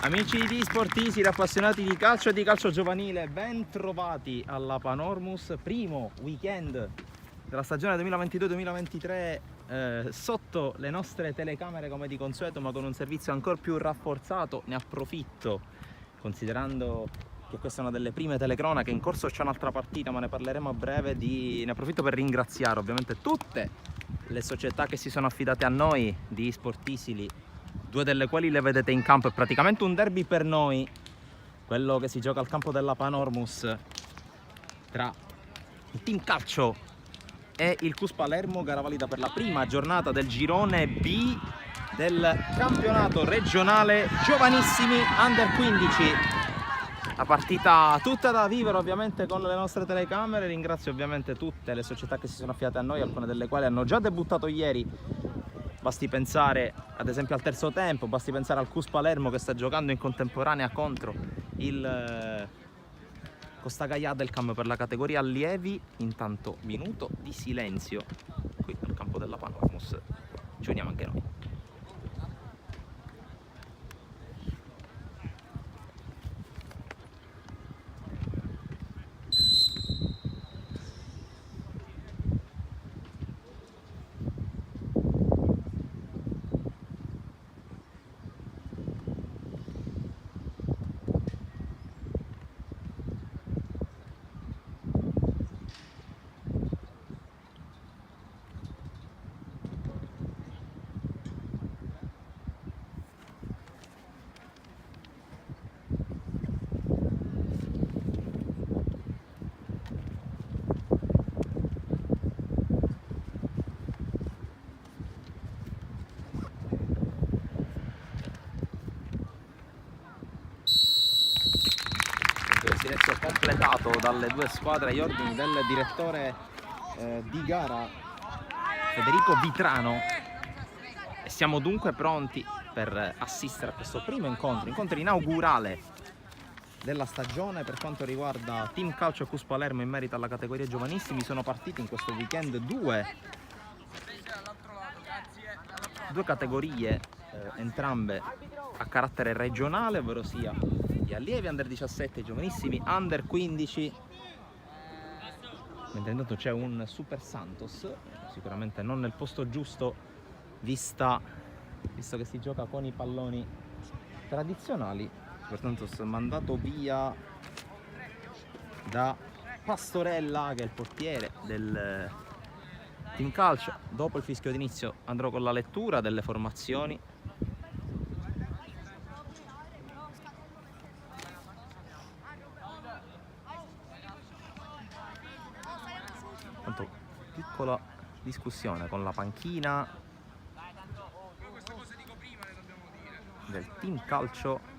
Amici di Sportisi, appassionati di calcio e di calcio giovanile, ben trovati alla Panormus, primo weekend della stagione 2022-2023 sotto le nostre telecamere come di consueto, ma con un servizio ancora più rafforzato. Ne approfitto, considerando che questa è una delle prime telecronache, in corso c'è un'altra partita ma ne parleremo a breve, ne approfitto per ringraziare ovviamente tutte le società che si sono affidate a noi di Sportisili, due delle quali le vedete in campo. È praticamente un derby per noi, quello che si gioca al campo della Panormus tra il Team Calcio e il Cus Palermo, gara valida per la prima giornata del girone B del campionato regionale giovanissimi Under 15. La partita tutta da vivere ovviamente con le nostre telecamere. Ringrazio ovviamente tutte le società che si sono affidate a noi, alcune delle quali hanno già debuttato ieri. Basti pensare ad esempio al terzo tempo, basti pensare al Cus Palermo che sta giocando in contemporanea contro il Costa Gaià del Cambio per la categoria allievi. Intanto minuto di silenzio qui nel campo della Panormus. Ci uniamo anche noi. Silenzio completato dalle due squadre agli ordini del direttore di gara Federico Vitrano, e siamo dunque pronti per assistere a questo primo incontro inaugurale della stagione per quanto riguarda Team Calcio e Cus Palermo in merito alla categoria giovanissimi. Sono partiti in questo weekend due categorie, entrambe a carattere regionale, ovvero sia gli allievi Under 17 e i giovanissimi Under 15. Mentre intanto c'è un Super Santos, sicuramente non nel posto giusto visto che si gioca con i palloni tradizionali. Super Santos mandato via da Pastorella, che è il portiere del Team Calcio. Dopo il fischio d'inizio andrò con la lettura delle formazioni. Tanto piccola discussione con la panchina del Team Calcio.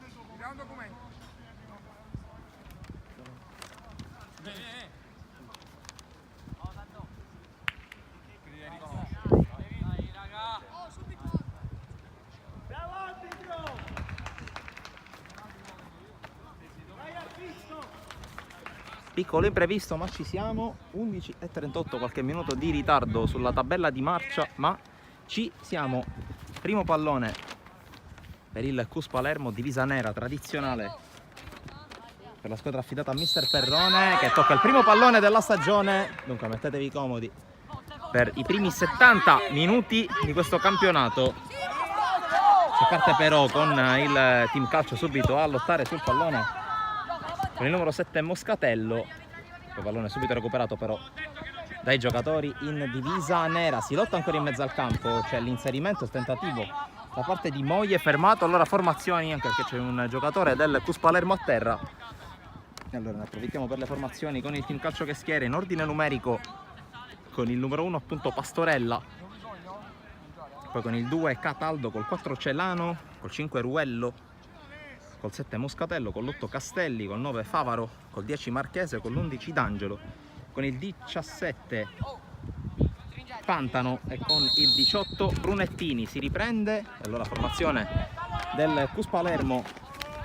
Piccolo imprevisto, ma ci siamo. 11:38, qualche minuto di ritardo sulla tabella di marcia, ma ci siamo. Primo pallone per il Cus Palermo, divisa nera tradizionale per la squadra affidata a Mister Perrone, che tocca il primo pallone della stagione. Dunque mettetevi comodi per i primi 70 minuti di questo campionato. Si parte però con il Team Calcio subito a lottare sul pallone con il numero 7 Moscatello. Il pallone subito recuperato però dai giocatori in divisa nera. Si lotta ancora in mezzo al campo, c'è l'inserimento, il tentativo da parte di Moglie, fermato. Allora formazioni, anche perché c'è un giocatore del Cus Palermo a terra. E allora ne approfittiamo per le formazioni con il Team Calcio che schiera in ordine numerico con il numero 1 appunto Pastorella, poi con il 2 Cataldo, col 4 Celano, col 5 Ruello, col 7 Moscatello, con l'8 Castelli, col 9 Favaro, col 10 Marchese, con l'11 D'Angelo, con il 17 Pantano e con il 18 Brunettini. Si riprende, e allora formazione del Cus Palermo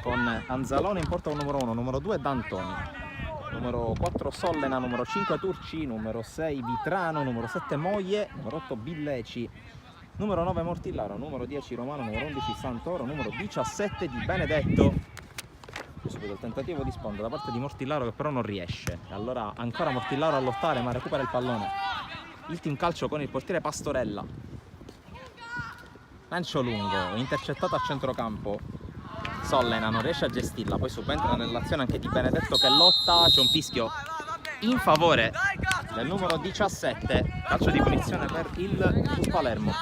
con Anzalone in porta, un numero 1, numero 2 D'Antoni, numero 4 Sollena, numero 5 Turci, numero 6 Vitrano, numero 7 Moglie, numero 8 Billeci, numero 9 Mortillaro, numero 10 Romano, numero 11 Santoro, numero 17 Di Benedetto. Subito il tentativo di sponda da parte di Mortillaro che però non riesce. Allora ancora Mortillaro a lottare ma recupera il pallone. Il team calcio con il portiere Pastorella. Lancio lungo, intercettato a centrocampo. Sollena non riesce a gestirla, poi subentra nell'azione anche Di Benedetto che lotta. C'è un fischio in favore del numero 17. Calcio di punizione per il Palermo.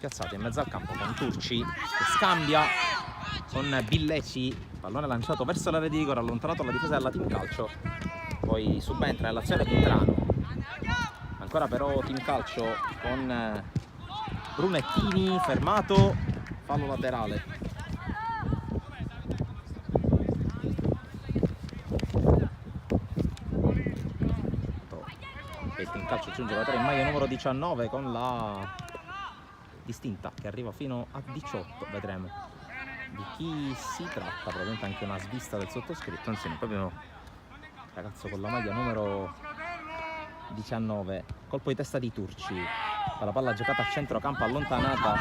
Piazzato in mezzo al campo con Turci che scambia con Billeci, pallone lanciato verso l'area di rigore, allontanato dalla difesa della team calcio, poi subentra nell'azione Vitrano, ancora però team calcio con Brunettini fermato, fallo laterale. Il team calcio giunge alla 3 in maglia numero 19 con la distinta che arriva fino a 18, vedremo di chi si tratta, probabilmente anche una svista del sottoscritto, anzi no, proprio ragazzo con la maglia numero 19, colpo di testa di Turci, la palla giocata a centrocampo allontanata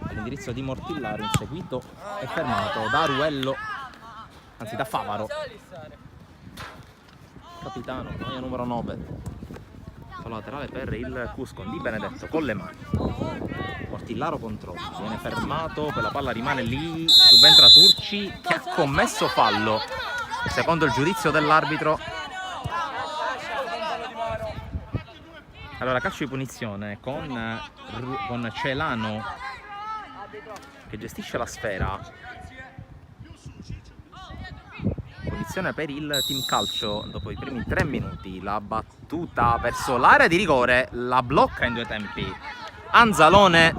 all'indirizzo di Mortillaro, inseguito e fermato da Ruello, anzi da Favaro, capitano, maglia numero 9. Laterale per il Cusco, Di Benedetto con le mani. Mortillaro controlla, viene fermato, per la palla rimane lì, subentra Turci che ha commesso fallo secondo il giudizio dell'arbitro. Allora calcio di punizione con Celano che gestisce la sfera. Punizione per il team calcio dopo i primi 3 minuti. La battuta verso l'area di rigore la blocca in 2 tempi Anzalone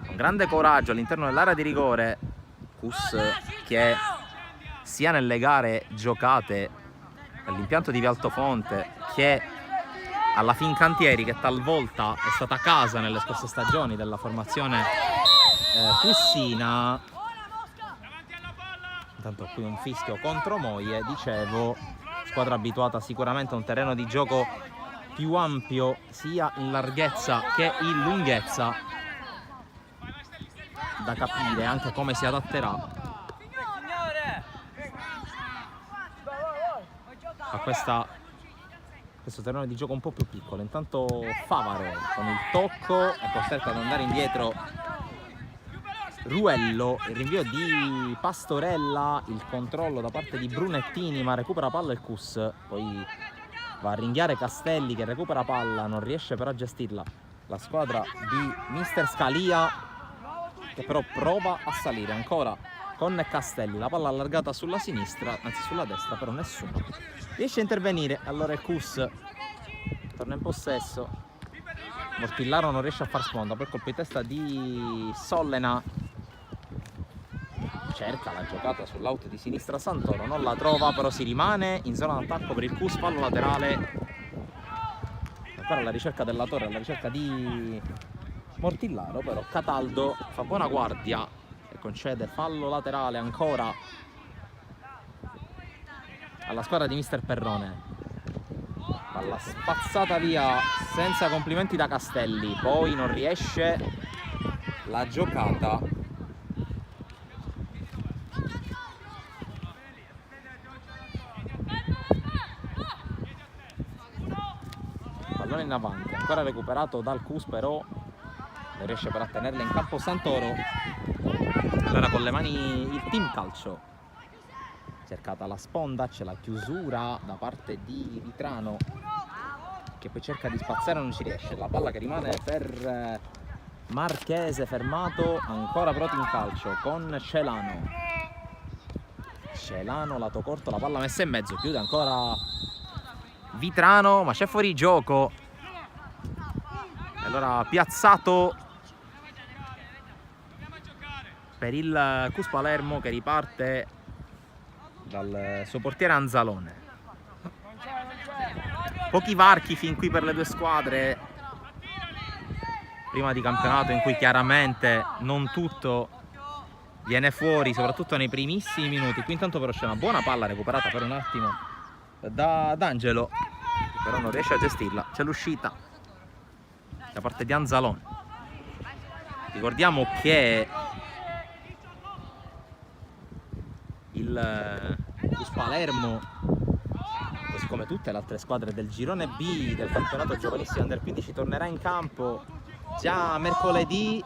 con grande coraggio all'interno dell'area di rigore. Cus che sia nelle gare giocate all'impianto di Vialtofonte che alla Fincantieri, che talvolta è stata casa nelle scorse stagioni della formazione cussina. Intanto qui un fischio contro Moie, dicevo, squadra abituata sicuramente a un terreno di gioco più ampio sia in larghezza che in lunghezza, da capire anche come si adatterà a questo terreno di gioco un po' più piccolo. Intanto Favaro con il tocco è costretto ad andare indietro Ruello, il rinvio di Pastorella, il controllo da parte di Brunettini ma recupera palla il Cus, poi va a ringhiare Castelli che recupera palla, non riesce però a gestirla la squadra di Mister Scalia, che però prova a salire ancora con Castelli, la palla allargata sulla sinistra, anzi sulla destra, però nessuno riesce a intervenire. Allora il Cus torna in possesso, Mortillaro non riesce a far sponda, poi colpo di testa di Sollena, cerca la giocata sull'out di sinistra Santoro, non la trova, però si rimane in zona d'attacco per il Cus, fallo laterale, ancora alla ricerca della torre, alla ricerca di Mortillaro, però Cataldo fa buona guardia e concede fallo laterale ancora alla squadra di Mister Perrone. Palla spazzata via senza complimenti da Castelli, poi non riesce la giocata pallone in avanti, ancora recuperato dal Cus, però non riesce però a tenerla in campo Santoro. Allora con le mani il team calcio, cercata la sponda, c'è la chiusura da parte di Vitrano che poi cerca di spazzare, non ci riesce, la palla che rimane per Marchese, fermato ancora però team calcio con Celano lato corto, la palla messa in mezzo, chiude ancora Vitrano ma c'è fuori gioco. Allora piazzato per il Cus Palermo che riparte dal suo portiere Anzalone. Pochi varchi fin qui per le due squadre, prima di campionato in cui chiaramente non tutto viene fuori soprattutto nei primissimi minuti. Qui intanto però c'è una buona palla recuperata per un attimo da D'Angelo, però non riesce a gestirla. C'è l'uscita da parte di Anzalone. Ricordiamo che il Palermo, così come tutte le altre squadre del girone B del campionato giovanissimo Under 15, tornerà in campo già mercoledì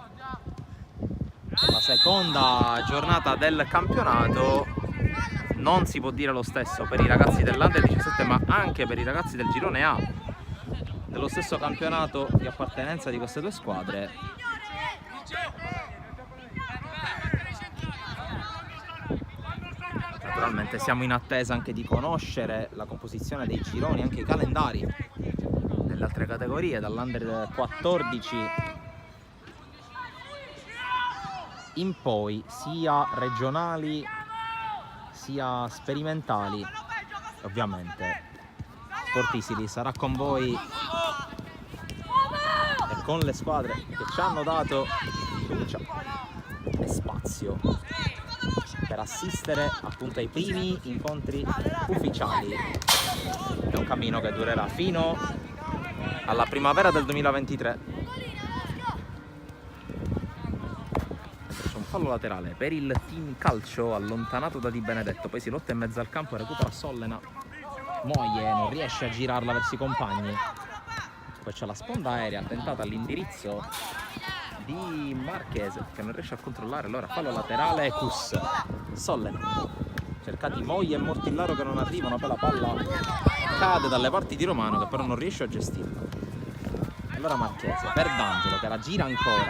per la seconda giornata del campionato. Non si può dire lo stesso per i ragazzi dell'Under 17, ma anche per i ragazzi del girone A dello stesso campionato di appartenenza di queste due squadre. Naturalmente siamo in attesa anche di conoscere la composizione dei gironi, anche i calendari delle altre categorie, dall'Under 14 in poi, sia regionali sia sperimentali. Ovviamente Sportisili sarà con voi e con le squadre che ci hanno dato fiducia e spazio per assistere appunto ai primi incontri ufficiali. È un cammino che durerà fino alla primavera del 2023. C'è un fallo laterale per il team calcio allontanato da Di Benedetto, poi si lotta in mezzo al campo e recupera Sollena. Moglie non riesce a girarla verso i compagni, poi c'è la sponda aerea tentata all'indirizzo di Marchese che non riesce a controllare, allora fallo laterale. Cus, Sollena, cercati Moglie e Mortillaro che non arrivano, poi la palla cade dalle parti di Romano che però non riesce a gestirla. Allora Marchese per D'Angelo che la gira ancora,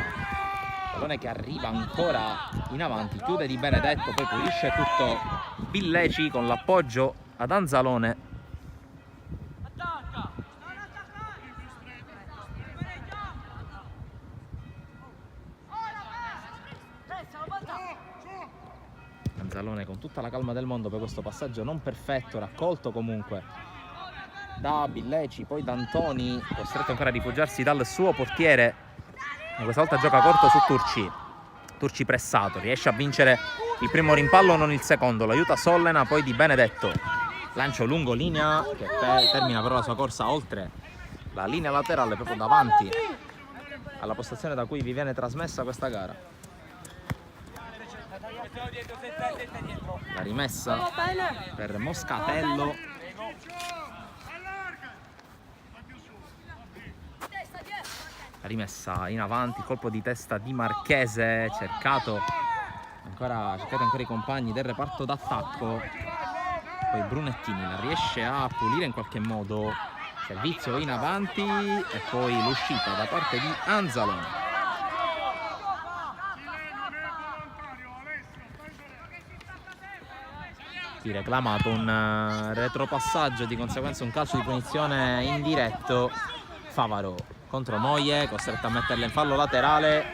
pallone che arriva ancora in avanti, chiude Di Benedetto, poi pulisce tutto Villeci con l'appoggio ad Anzalone. Anzalone con tutta la calma del mondo per questo passaggio non perfetto, raccolto comunque da Villeci, poi D'Antoni, costretto ancora a rifugiarsi dal suo portiere, e questa volta gioca corto su Turci pressato, riesce a vincere il primo rimpallo, non il secondo, lo aiuta Sollena, poi Di Benedetto, lancio lungo linea che termina però la sua corsa oltre la linea laterale, proprio davanti alla postazione da cui vi viene trasmessa questa gara. La rimessa per Moscatello, la rimessa in avanti, colpo di testa di Marchese, cercati ancora i compagni del reparto d'attacco, poi Brunettini la riesce a pulire in qualche modo, servizio in avanti e poi l'uscita da parte di Anzalone. Reclamato un retropassaggio, di conseguenza un calcio di punizione indiretto. Favaro contro Moglie, costretto a metterla in fallo laterale.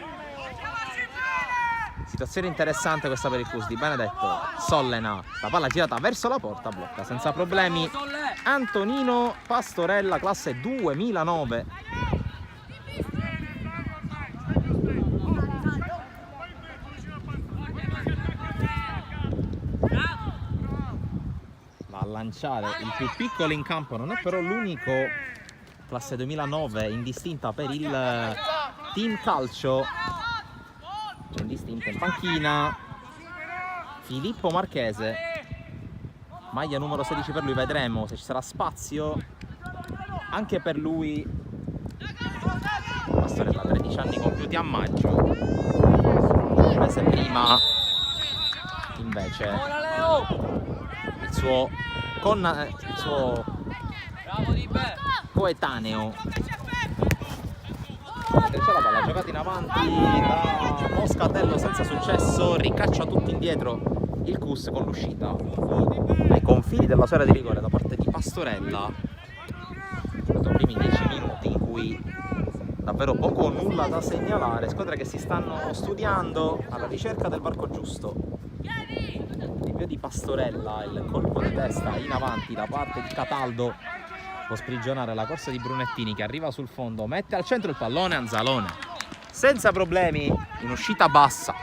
Situazione interessante questa per il Cus. Di Benedetto, Sollena, la palla girata verso la porta, blocca senza problemi Antonino Pastorella, classe 2009. Lanciare il più piccolo in campo, non è però l'unico, classe 2009 indistinta per il team calcio. C'è indistinta in panchina Filippo Marchese, maglia numero 16 per lui, vedremo se ci sarà spazio anche per lui. Pastorella, 13 anni compiuti a maggio, un mese prima invece il suo coetaneo. C'è la palla giocata in avanti da Moscatello senza successo, ricaccia tutti indietro il Cus con l'uscita ai confini della sfera di rigore da parte di Pastorella. Sono i primi 10 minuti in cui davvero poco o nulla da segnalare, squadre che si stanno studiando alla ricerca del varco giusto. L'invio di Pastorella, il colpo di testa in avanti da parte di Cataldo può sprigionare la corsa di Brunettini che arriva sul fondo, mette al centro il pallone. Anzalone senza problemi in uscita bassa,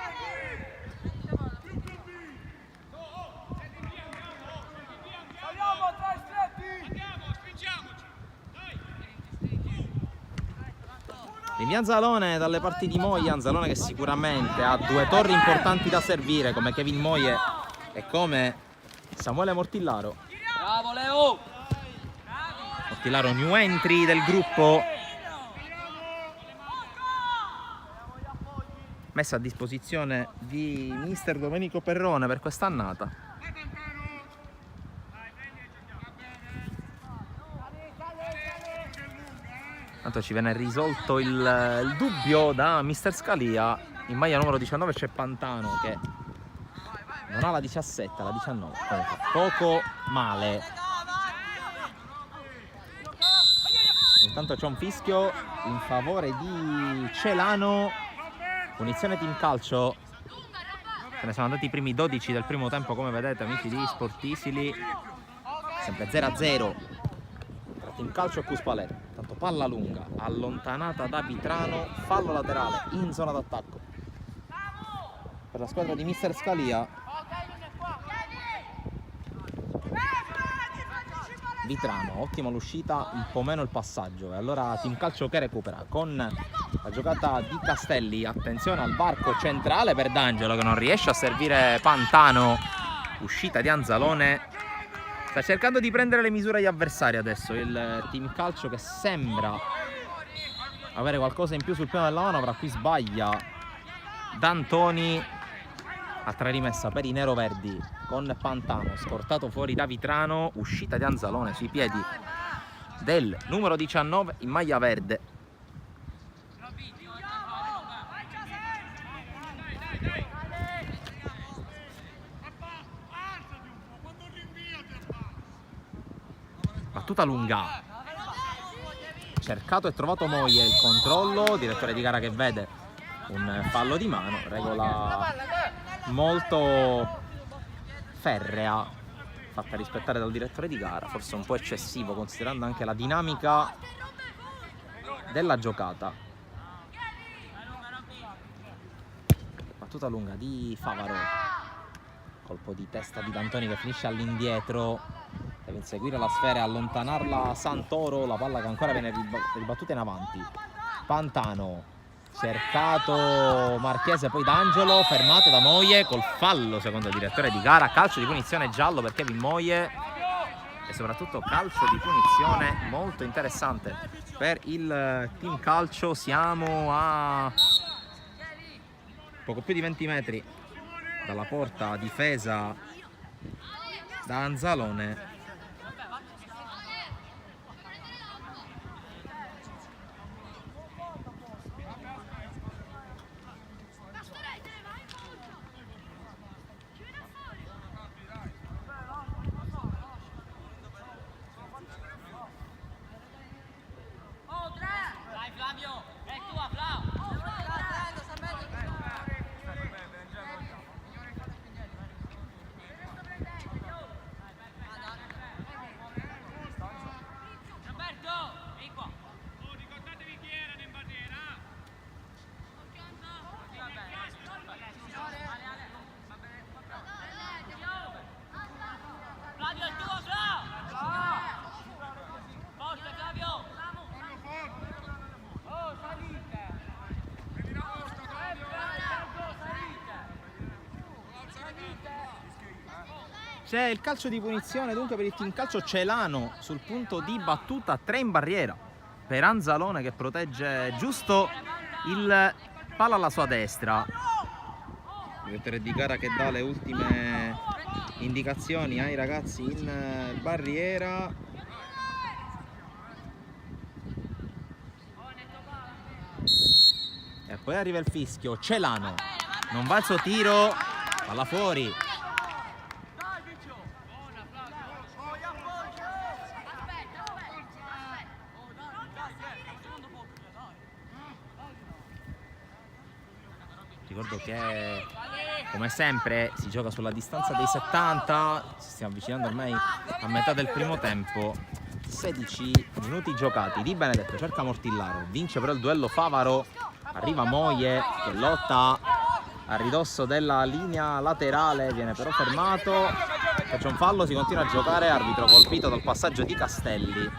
Invia Anzalone dalle parti di Moglie, Anzalone che sicuramente ha due torri importanti da servire come Kevin Moglie e come Samuele Mortillaro. Bravo Leo! Mortillaro new entry del gruppo, messa a disposizione di mister Domenico Perrone per quest'annata. Tanto ci viene risolto il dubbio da mister Scalia. In maglia numero 19 c'è Pantano che non ha la 17, la 19. Comunque, poco male. Intanto c'è un fischio in favore di Celano. Punizione team calcio. Se ne sono andati i primi 12 del primo tempo, come vedete, amici di Sportisili. Sempre 0-0 tra team calcio e Cuspaletto. Tanto palla lunga, allontanata da Vitrano, fallo laterale in zona d'attacco per la squadra di mister Scalia. Vitrano, ottima l'uscita, un po' meno il passaggio, e allora team calcio che recupera con la giocata di Castelli. Attenzione al varco centrale per D'Angelo che non riesce a servire Pantano. Uscita di Anzalone. Sta cercando di prendere le misure agli avversari adesso il team calcio, che sembra avere qualcosa in più sul piano della manovra. Qui sbaglia D'Antoni. Altra rimessa per i neroverdi con Pantano, scortato fuori da Vitrano. Uscita di Anzalone sui piedi del numero 19 in maglia verde. Battuta lunga, cercato e trovato Moglie, il controllo, direttore di gara che vede un fallo di mano, regola molto ferrea fatta rispettare dal direttore di gara, forse un po' eccessivo considerando anche la dinamica della giocata. Battuta lunga di Favaro, colpo di testa di D'Antoni che finisce all'indietro, deve inseguire la sfera e allontanarla Santoro, la palla che ancora viene ribattuta in avanti. Pantano, cercato Marchese, poi D'Angelo, fermato da Moglie col fallo secondo il direttore di gara. Calcio di punizione giallo per Kevin Moglie e soprattutto calcio di punizione molto interessante per il team calcio. Siamo a poco più di 20 metri dalla porta difesa da Anzalone. C'è il calcio di punizione dunque per il team calcio. Celano sul punto di battuta, 3 in barriera per Anzalone che protegge giusto il palla alla sua destra. Il direttore di gara che dà le ultime indicazioni ai ragazzi in barriera. E poi arriva il fischio. Celano, non va il suo tiro, palla fuori. Ricordo che come sempre si gioca sulla distanza dei 70, ci stiamo avvicinando ormai a metà del primo tempo. 16 minuti giocati. Di Benedetto cerca Mortillaro, vince però il duello Favaro, arriva Moglie che lotta a ridosso della linea laterale, viene però fermato, c'è un fallo, si continua a giocare, arbitro colpito dal passaggio di Castelli.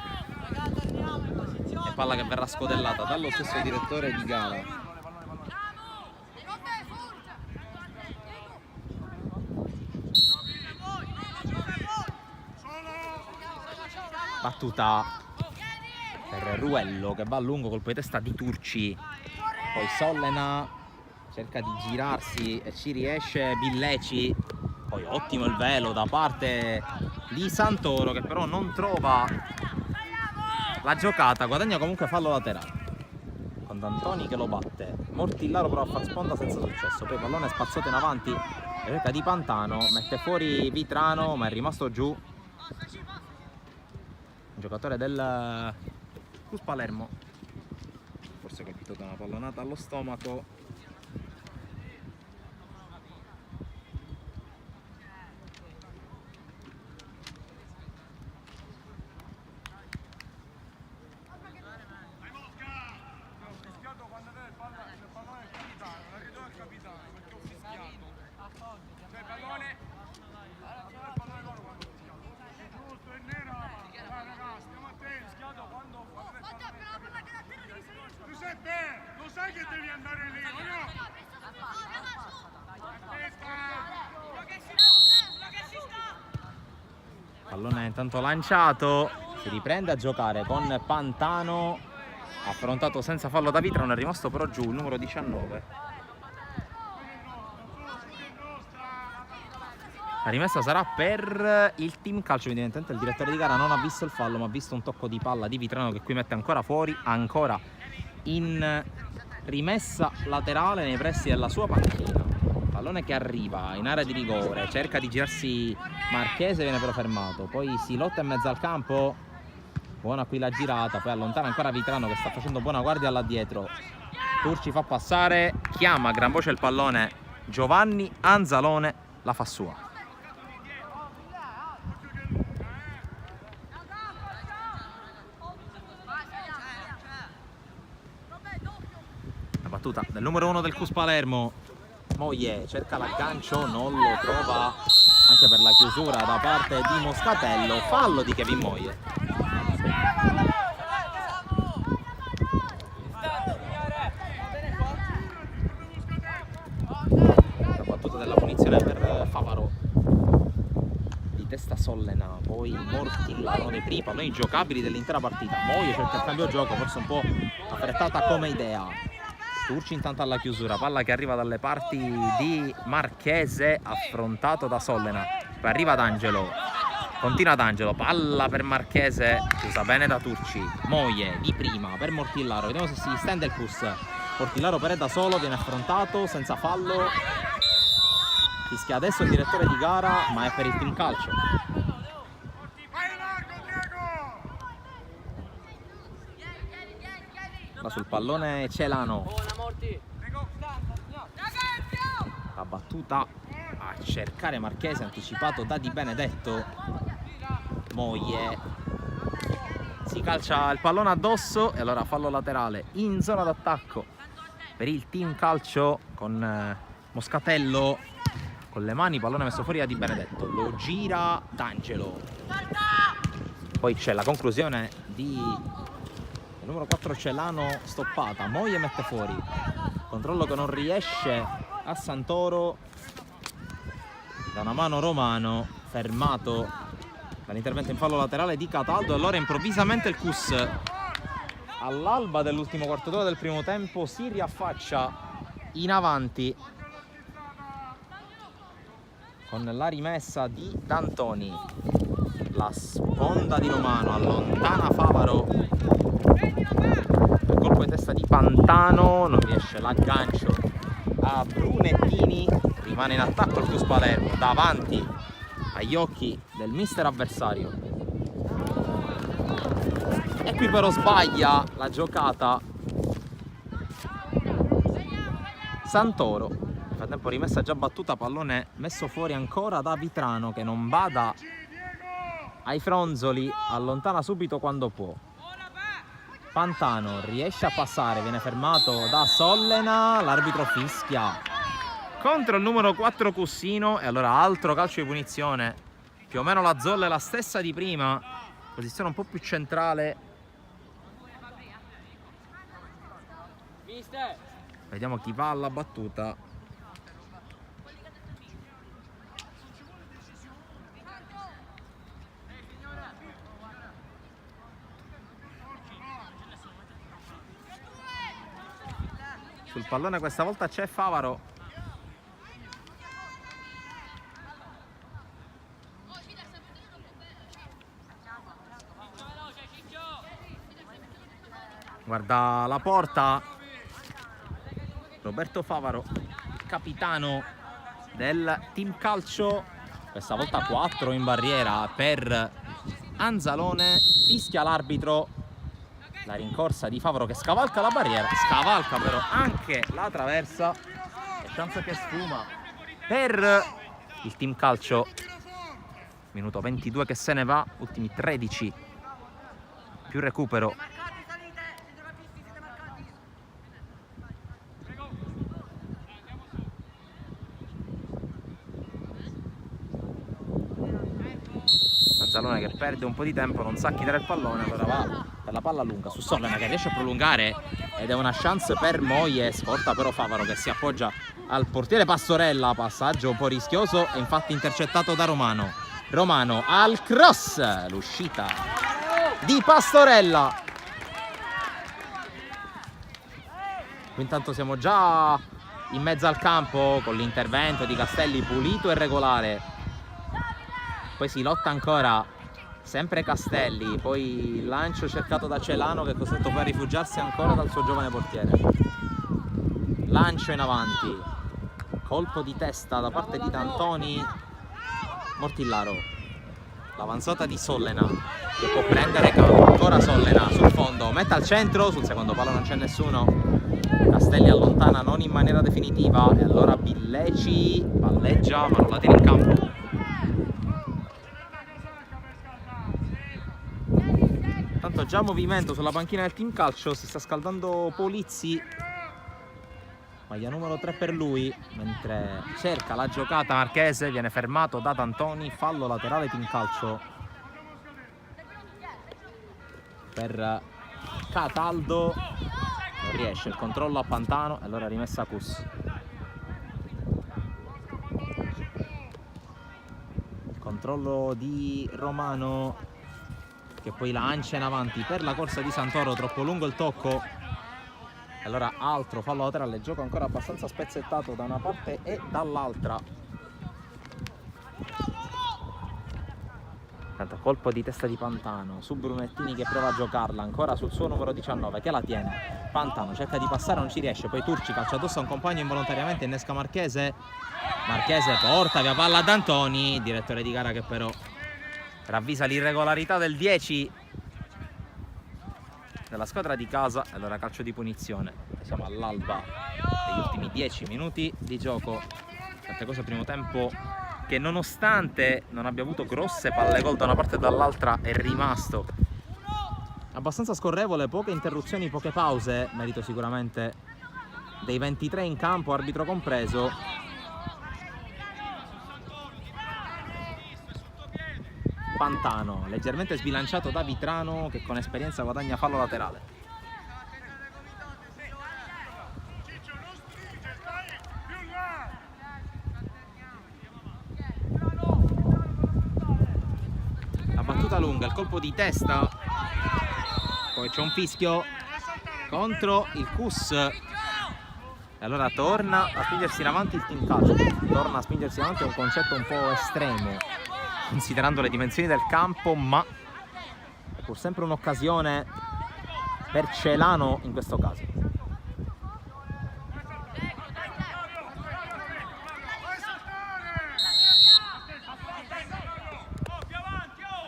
E palla che verrà scodellata dallo stesso direttore di gara. Battuta per Ruello che va a lungo, colpo di testa di Turci. Poi Sollena cerca di girarsi e ci riesce Villeci. Poi ottimo il velo da parte di Santoro, che però non trova la giocata. Guadagna comunque fallo laterale con D'Antoni che lo batte. Mortillaro prova a far sponda senza successo. Poi pallone spazzato in avanti, cerca di Pantano, mette fuori Vitrano ma è rimasto giù. Giocatore del Cus Palermo, forse colpito da una pallonata allo stomaco. Lo sai che devi andare lì, o no? Pallone intanto lanciato, si riprende a giocare con Pantano, affrontato senza fallo da Vitrano, è rimasto però giù il numero 19. La rimessa sarà per il team calcio, evidentemente il direttore di gara non ha visto il fallo ma ha visto un tocco di palla di Vitrano che qui mette ancora fuori, ancora in rimessa laterale nei pressi della sua panchina. Pallone che arriva in area di rigore, cerca di girarsi Marchese, viene però fermato, poi si lotta in mezzo al campo, buona qui la girata, poi allontana ancora Vitrano che sta facendo buona guardia là dietro. Turci fa passare, chiama a gran voce il pallone Giovanni Anzalone, la fa sua. Battuta del numero 1 del Cus Palermo, Moglie cerca l'aggancio, non lo trova, anche per la chiusura da parte di Moscatello, fallo di Kevin Moglie. La battuta della punizione per Favaro, di testa Sollena, poi Mortillaro, uno dei primi palloni giocabili dell'intera partita. Moglie cerca il cambio gioco, forse un po' affrettata come idea. Turci intanto alla chiusura, palla che arriva dalle parti di Marchese, affrontato da Sollena, poi arriva D'Angelo, continua D'Angelo, palla per Marchese, chiusa bene da Turci. Moglie di prima per Mortillaro, vediamo se si stende il Cus. Mortillaro per da solo, viene affrontato senza fallo, fischia adesso il direttore di gara ma è per il team calcio. Sul pallone Celano, la battuta a cercare Marchese, anticipato da Di Benedetto. Moglie si calcia il pallone addosso e allora fallo laterale in zona d'attacco per il team calcio con Moscatello con le mani, pallone messo fuori da Di Benedetto, lo gira D'Angelo, poi c'è la conclusione di il numero 4 Celano, stoppata. Moglie mette fuori, controllo che non riesce a Santoro da una mano Romano, fermato dall'intervento in fallo laterale di Cataldo. Allora improvvisamente il Cus, all'alba dell'ultimo quarto d'ora del primo tempo, si riaffaccia in avanti con la rimessa di D'Antoni. La sponda di Romano allontana Favaro, il colpo di testa di Pantano, non riesce l'aggancio a Brunettini, rimane in attacco il Cus Palermo davanti agli occhi del mister avversario, e qui però sbaglia la giocata Santoro. Nel frattempo rimessa già battuta, pallone messo fuori ancora da Vitrano che non bada ai fronzoli, allontana subito quando può. Pantano riesce a passare, viene fermato da Sollena, l'arbitro fischia contro il numero 4 Cussino e allora altro calcio di punizione, più o meno la zolla è la stessa di prima, posizione un po' più centrale Vediamo chi va alla battuta. Sul pallone questa volta c'è Favaro. Guarda la porta. Roberto Favaro, il capitano del team calcio. Questa volta 4 in barriera per Anzalone. Fischia l'arbitro. La rincorsa di Favaro che scavalca la barriera. Scavalca però anche la traversa. E chance che sfuma per il team calcio. Minuto 22 che se ne va. Ultimi 13 più recupero. Anzalone che perde un po' di tempo, non sa chi dare il pallone, allora va per la palla lunga su Sollena che riesce a prolungare ed è una chance per Moie. Scorta però Favaro che si appoggia al portiere Pastorella. Passaggio un po' rischioso e infatti intercettato da Romano. Romano al cross, l'uscita di Pastorella. Intanto siamo già in mezzo al campo con l'intervento di Castelli pulito e regolare. Poi si lotta ancora, sempre Castelli, poi il lancio cercato da Celano che è costretto poi a rifugiarsi ancora dal suo giovane portiere. Lancio in avanti, colpo di testa da parte di D'Antoni. Mortillaro, l'avanzata di Sollena che può prendere campo. Ancora Sollena sul fondo, mette al centro, sul secondo palo non c'è nessuno. Castelli allontana non in maniera definitiva e allora Billeci palleggia ma non la tiene in campo. Tanto già movimento sulla panchina del team calcio, si sta scaldando Polizzi, maglia numero 3 per lui, mentre cerca la giocata Marchese, viene fermato da D'Antoni, fallo laterale team calcio per Cataldo, non riesce il controllo a Pantano e allora rimessa a Cus. Il controllo di Romano che poi lancia in avanti per la corsa di Santoro, troppo lungo il tocco. Allora altro fallo laterale, gioco ancora abbastanza spezzettato da una parte e dall'altra. Tanto colpo di testa di Pantano su Brunettini che prova a giocarla ancora sul suo numero 19 che la tiene. Pantano cerca di passare, non ci riesce, poi Turci calcia addosso a un compagno involontariamente, innesca Marchese. Marchese porta via palla ad Antoni, direttore di gara che però ravvisa l'irregolarità del 10 della squadra di casa. Allora calcio di punizione, siamo all'alba degli ultimi 10 minuti di gioco. Tante cose al primo tempo che nonostante non abbia avuto grosse palle gol da una parte e dall'altra è rimasto abbastanza scorrevole, poche interruzioni, poche pause, merito sicuramente dei 23 in campo, arbitro compreso. Pantano leggermente sbilanciato da Vitrano che con esperienza guadagna fallo laterale. La battuta lunga, il colpo di testa, poi c'è un fischio contro il Cus e allora torna a spingersi in avanti il team calcio. Torna a spingersi in avanti è un concetto un po' estremo considerando le dimensioni del campo, ma è pur sempre un'occasione per Celano in questo caso.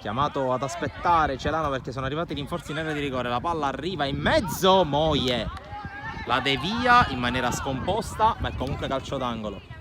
Chiamato ad aspettare Celano perché sono arrivati i rinforzi in area di rigore. La palla arriva in mezzo, Moie la devia in maniera scomposta, ma è comunque calcio d'angolo.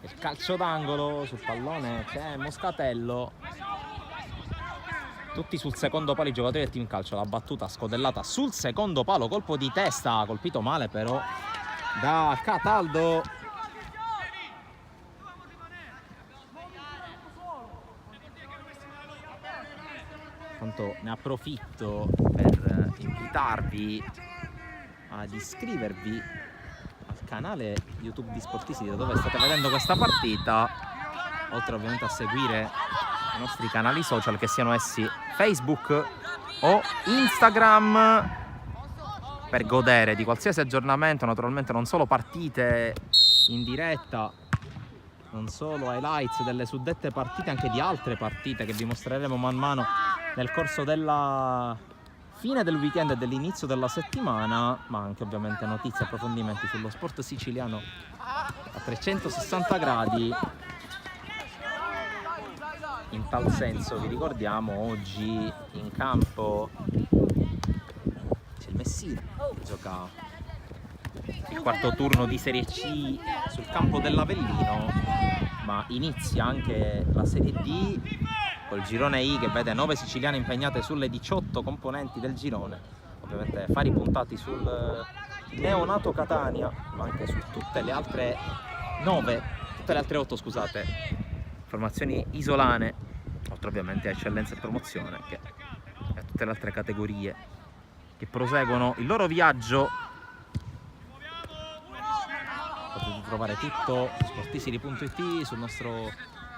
Il calcio d'angolo sul pallone c'è Moscatello. tutti sul secondo palo i giocatori del team calcio. La battuta scodellata sul secondo palo, colpo di testa, colpito male però da Cataldo. Tanto ne approfitto per invitarvi ad iscrivervi al canale YouTube di Sportisti, da dove state vedendo questa partita, oltre ovviamente a seguire i nostri canali social, che siano essi Facebook o Instagram, per godere di qualsiasi aggiornamento, naturalmente non solo partite in diretta, non solo highlights delle suddette partite, anche di altre partite che vi mostreremo man mano nel corso della fine del weekend e dell'inizio della settimana, ma anche ovviamente notizie e approfondimenti sullo sport siciliano a 360 gradi. In tal senso vi ricordiamo oggi in campo c'è il Messina che gioca il quarto turno di Serie C sul campo dell'Avellino, ma inizia anche la Serie D col girone I, che vede 9 siciliane impegnate sulle 18 componenti del girone, ovviamente fari puntati sul neonato Catania, ma anche su tutte le altre 8, scusate, formazioni isolane, oltre ovviamente a eccellenza e promozione, che e tutte le altre categorie che proseguono il loro viaggio. Potete trovare tutto su sportisili.it, sulla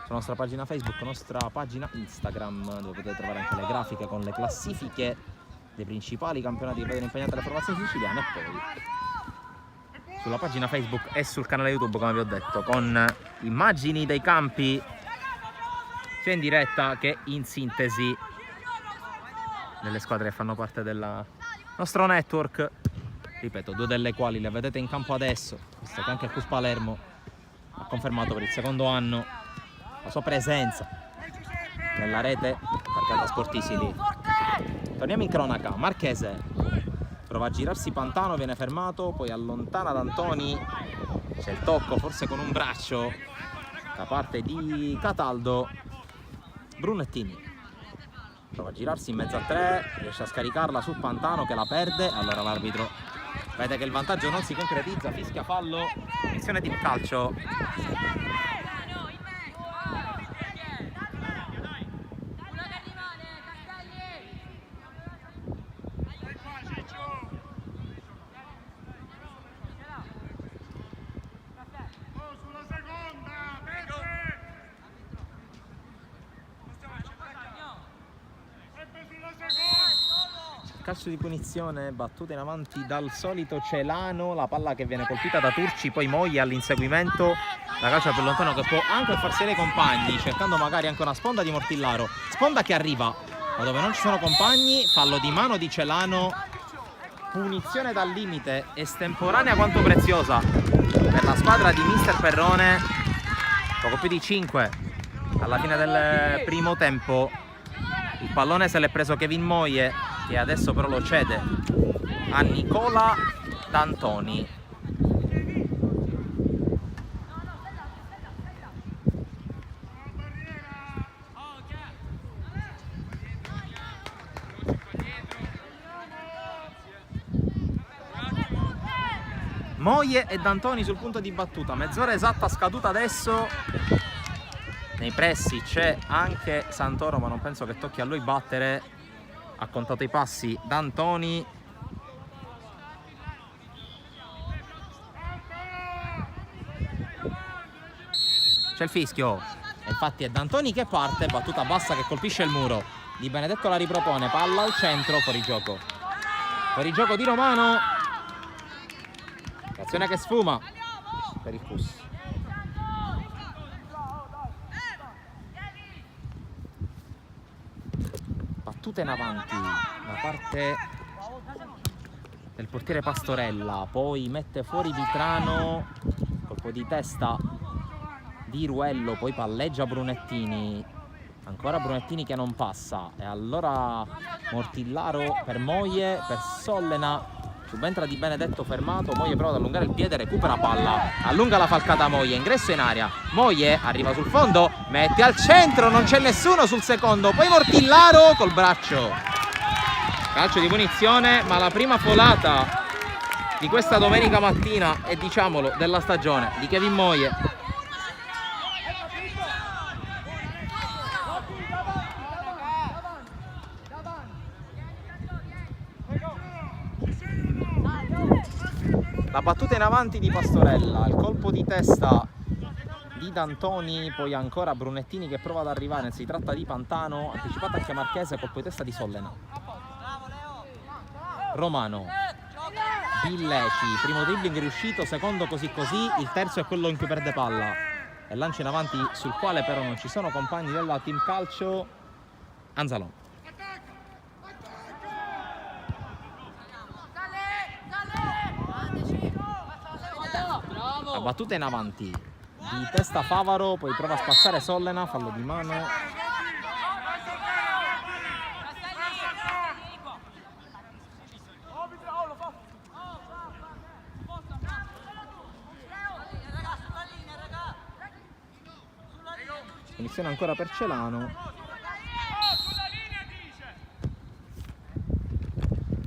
nostra pagina Facebook, nostra pagina Instagram, dove potete trovare anche le grafiche con le classifiche dei principali campionati che vedono impegnate le formazioni siciliane, e poi sulla pagina Facebook e sul canale YouTube, come vi ho detto, con immagini dei campi sia in diretta che in sintesi delle squadre che fanno parte del nostro network. Ripeto, 2 delle quali le vedete in campo adesso, visto che anche il Cus Palermo ha confermato per il secondo anno la sua presenza nella rete targata Sportisili. Torniamo in cronaca. Marchese prova a girarsi Pantano, viene fermato, poi allontana D'Antoni, c'è il tocco forse con un braccio da parte di Cataldo. Brunettini prova a girarsi in mezzo a 3, riesce a scaricarla su Pantano che la perde, allora l'arbitro vede che il vantaggio non si concretizza, fischia fallo, punizione di calcio. Calcio di punizione, battuta in avanti dal solito Celano, la palla che viene colpita da Turci, poi Moglie all'inseguimento, la calcia più lontano che può anche far sedere i compagni, cercando magari anche una sponda di Mortillaro, sponda che arriva ma dove non ci sono compagni, fallo di mano di Celano, punizione dal limite, estemporanea quanto preziosa per la squadra di mister Perrone, poco più di 5 alla fine del primo tempo. Il pallone se l'è preso Kevin Moglie, che adesso però lo cede a Nicola D'Antoni. Moglie e D'Antoni sul punto di battuta, mezz'ora esatta scaduta adesso. Nei pressi c'è anche Santoro, ma non penso che tocchi a lui battere. Ha contato i passi D'Antoni. C'è il fischio. E infatti è D'Antoni che parte, battuta bassa che colpisce il muro. Di Benedetto la ripropone, palla al centro, fuori gioco. Fuori gioco di Romano. Azione che sfuma per il Cus. Battuta in avanti da parte del portiere Pastorella, poi mette fuori Vitrano, colpo di testa di Ruello, poi palleggia Brunettini, ancora Brunettini che non passa, e allora Mortillaro per Moglie, per Sollena, Subentra Di Benedetto fermato, Moglie prova ad allungare il piede, recupera palla, allunga la falcata Moglie, ingresso in area, Moglie arriva sul fondo, mette al centro, non c'è nessuno sul secondo, poi Mortillaro col braccio. Calcio di punizione, ma la prima folata di questa domenica mattina e diciamolo della stagione di Kevin Moglie. La battuta in avanti di Pastorella, il colpo di testa di D'Antoni, poi ancora Brunettini che prova ad arrivare, si tratta di Pantano, anticipato anche Marchese, colpo di testa di Sollena. Romano, Billeci, primo dribbling riuscito, secondo così così, il terzo è quello in cui perde palla. E lancio in avanti sul quale però non ci sono compagni della Team Calcio, Anzalone. La battuta in avanti di testa Favaro, poi prova a spassare Sollena, fallo di mano. Punizione ancora per Celano.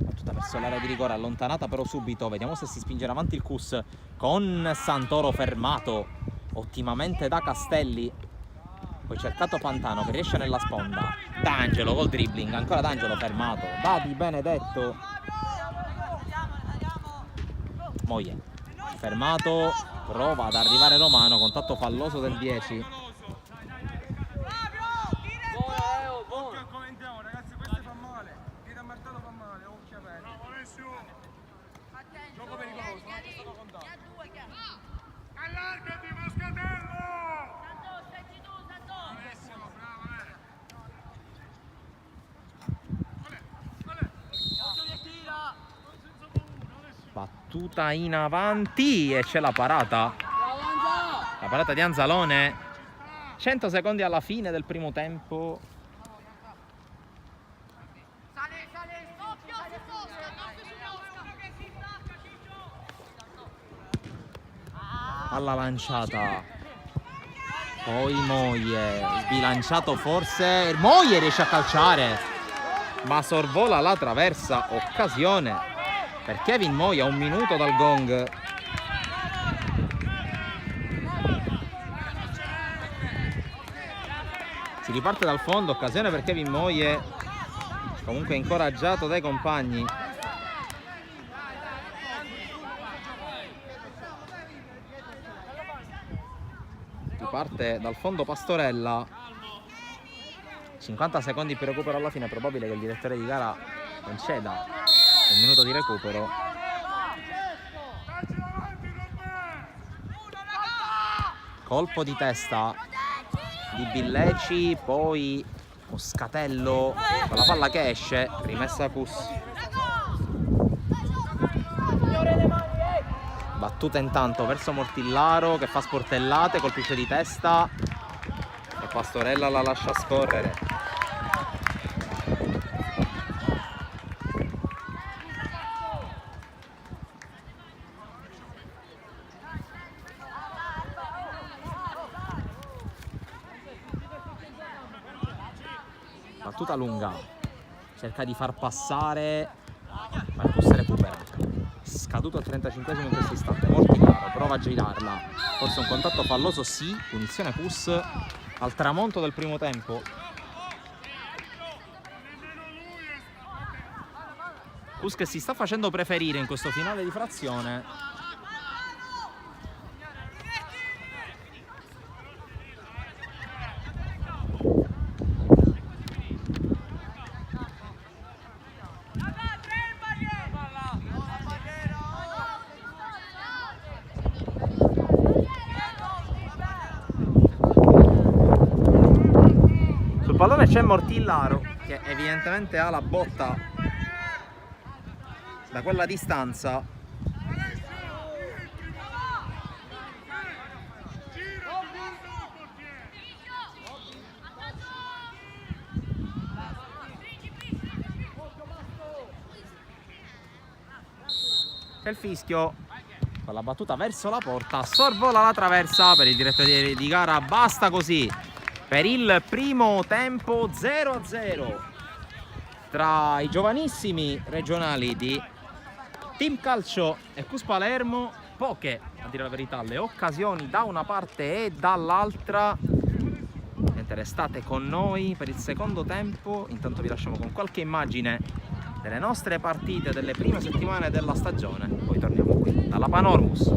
Battuta verso l'area di rigore, allontanata però subito. Vediamo se si spinge in avanti il Cus con Santoro fermato ottimamente da Castelli. Poi cercato Pantano che riesce nella sponda. D'Angelo col dribbling, ancora D'Angelo fermato da Di Benedetto. Moglie fermato, prova ad arrivare Romano, contatto falloso del 10. Allargati, Moscatello! Battuta in avanti e c'è la parata. La parata di Anzalone. 100 secondi alla fine del primo tempo. Alla lanciata, poi Moglie, sbilanciato forse, Moglie riesce a calciare, ma sorvola la traversa, occasione per Kevin Moglie a 1 minuto dal gong. Si riparte dal fondo, occasione per Kevin Moglie, comunque incoraggiato dai compagni. Parte dal fondo Pastorella, 50 secondi per recupero alla fine. È probabile che il direttore di gara conceda 1 minuto di recupero. Colpo di testa di Billeci, poi Moscatello con la palla che esce, rimessa a Cus. Battuta intanto verso Mortillaro che fa sportellate, colpisce di testa e Pastorella la lascia scorrere. Battuta lunga, cerca di far passare, Marcus recupera. Scaduto al 35esimo in questo istante, Mortillaro prova a girarla, forse un contatto falloso, sì, punizione Cus al tramonto del primo tempo. Cus che si sta facendo preferire in questo finale di frazione. Pallone c'è Mortillaro che evidentemente ha la botta da quella distanza. C'è il fischio, con la battuta verso la porta, sorvola la traversa per il direttore di gara, basta così per il primo tempo. 0-0 tra i giovanissimi regionali di Team Calcio e Cus Palermo. Poche, a dire la verità, le occasioni da una parte e dall'altra. Restate con noi per il secondo tempo. Intanto vi lasciamo con qualche immagine delle nostre partite delle prime settimane della stagione, poi torniamo qui dalla Panormus.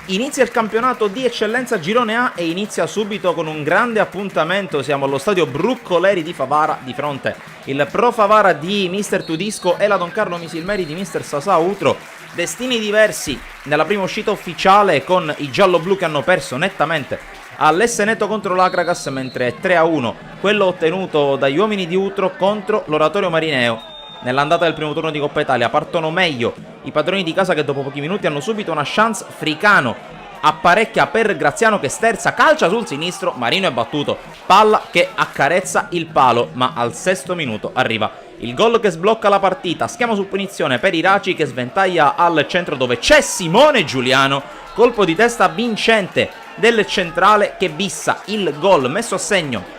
Inizia il campionato di eccellenza Girone A e inizia subito con un grande appuntamento. Siamo allo stadio Bruccoleri di Favara, di fronte il Pro Favara di Mister Tudisco e la Don Carlo Misilmeri di Mister Sasà Utro. Destini diversi nella prima uscita ufficiale, con i giallo-blu che hanno perso nettamente all'Esseneto contro l'Akragas, mentre 3-1 quello ottenuto dagli uomini di Utro contro l'Oratorio Marineo. Nell'andata del primo turno di Coppa Italia partono meglio i padroni di casa, che dopo pochi minuti hanno subito una chance. Fricano apparecchia per Graziano che sterza, calcia sul sinistro, Marino è battuto, palla che accarezza il palo, ma al 6° minuto arriva il gol che sblocca la partita. Schiamo su punizione per Iraci, che sventaglia al centro dove c'è Simone Giuliano, colpo di testa vincente del centrale che bissa il gol messo a segno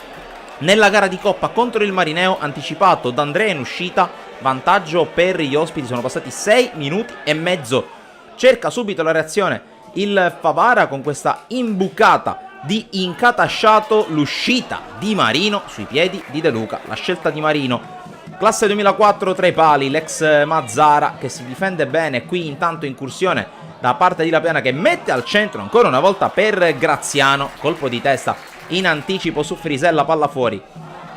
nella gara di Coppa contro il Marineo, anticipato da Andrea in uscita. Vantaggio per gli ospiti, sono passati 6 minuti e mezzo. Cerca subito la reazione il Favara con questa imbucata di Incatasciato, l'uscita di Marino sui piedi di De Luca, la scelta di Marino. Classe 2004 tra i pali, l'ex Mazzara che si difende bene. Qui intanto incursione da parte di Lapiana, che mette al centro ancora una volta per Graziano, colpo di testa in anticipo su Frisella, palla fuori.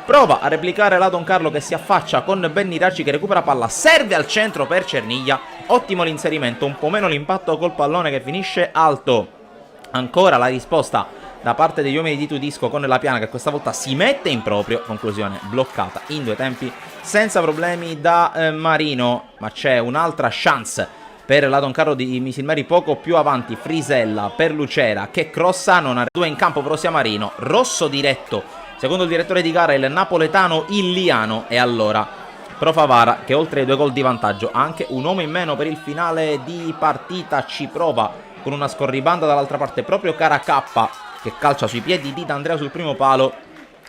Prova a replicare la Don Carlo, che si affaccia con Benny Racci, che recupera palla, serve al centro per Cerniglia. Ottimo l'inserimento, un po' meno l'impatto col pallone che finisce alto. Ancora la risposta da parte degli uomini di Tudisco con la Piana, che questa volta si mette in proprio. Conclusione bloccata in 2 tempi senza problemi da Marino, ma c'è un'altra chance per la Don Carlo di Misilmeri poco più avanti. Frisella per Lucera che crossa, non ha 2 in campo però sia Marino, rosso diretto secondo il direttore di gara, il napoletano Illiano. E allora Pro Favara, che oltre ai 2 gol di vantaggio ha anche un uomo in meno per il finale di partita, ci prova con una scorribanda dall'altra parte proprio Caracappa, che calcia sui piedi di D'Andrea sul primo palo.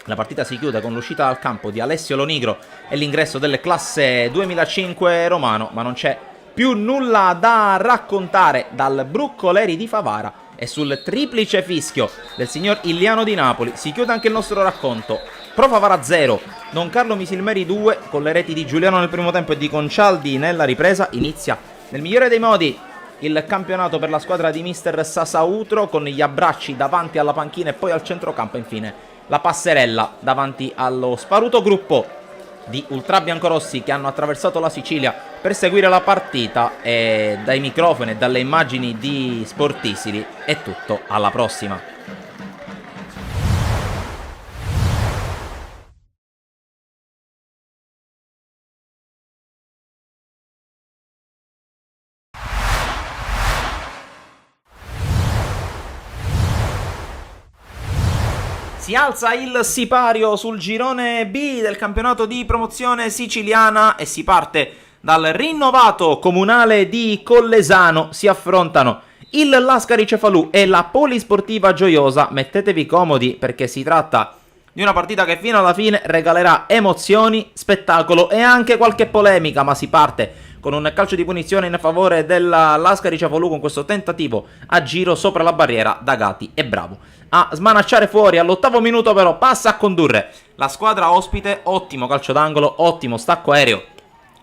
La partita si chiude con l'uscita dal campo di Alessio Lonigro e l'ingresso delle classe 2005 Romano, ma non c'è più nulla da raccontare dal Bruccoleri di Favara. E sul triplice fischio del signor Illiano di Napoli si chiude anche il nostro racconto. Pro Favara 0, Don Carlo Misilmeri 2, con le reti di Giuliano nel primo tempo e di Concialdi nella ripresa. Inizia nel migliore dei modi il campionato per la squadra di Mister Sasà Utro, con gli abbracci davanti alla panchina e poi al centrocampo. Infine la passerella davanti allo sparuto gruppo di ultrabiancorossi che hanno attraversato la Sicilia per seguire la partita. E dai microfoni e dalle immagini di Sportisili è tutto, alla prossima. Si alza il sipario sul girone B del campionato di promozione siciliana e si parte dal rinnovato comunale di Collesano. Si affrontano il Lascari Cefalù e la Polisportiva Gioiosa. Mettetevi comodi, perché si tratta di una partita che fino alla fine regalerà emozioni, spettacolo e anche qualche polemica, ma si parte con un calcio di punizione in favore della Lascari Cefalù, con questo tentativo a giro sopra la barriera da Gatti. È bravo a smanacciare fuori. All'8° minuto però passa a condurre la squadra ospite. Ottimo calcio d'angolo, ottimo stacco aereo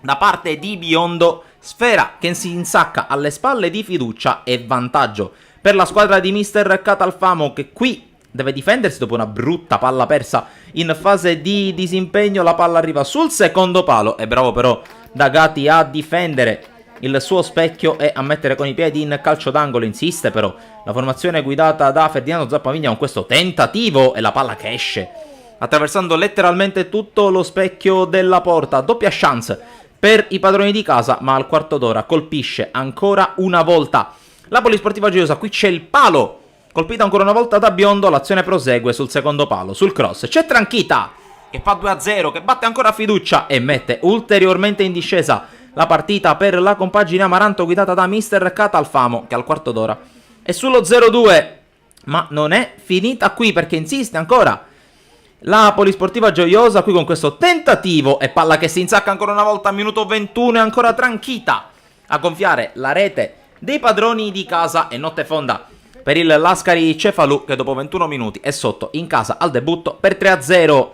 da parte di Biondo, sfera che si insacca alle spalle di Fiducia e vantaggio per la squadra di Mister Catalfamo, che qui deve difendersi dopo una brutta palla persa in fase di disimpegno. La palla arriva sul secondo palo, è bravo però Dagati a difendere il suo specchio e a mettere con i piedi in calcio d'angolo. Insiste però la formazione guidata da Ferdinando Zappavigna con questo tentativo e la palla che esce attraversando letteralmente tutto lo specchio della porta. Doppia chance per i padroni di casa, ma al quarto d'ora colpisce ancora una volta la Polisportiva Gioiosa. Qui c'è il palo colpita ancora una volta da Biondo, l'azione prosegue sul secondo palo, sul cross, c'è Tranchita che fa 2-0, che batte ancora Fiducia e mette ulteriormente in discesa la partita per la compagine Amaranto guidata da Mister Catalfamo, che al quarto d'ora è sullo 0-2, ma non è finita qui perché insiste ancora la Polisportiva Gioiosa qui con questo tentativo e palla che si insacca ancora una volta a minuto 21 e ancora Tranchita a gonfiare la rete dei padroni di casa e notte fonda per il Lascari Cefalù che dopo 21 minuti è sotto in casa al debutto per 3-0.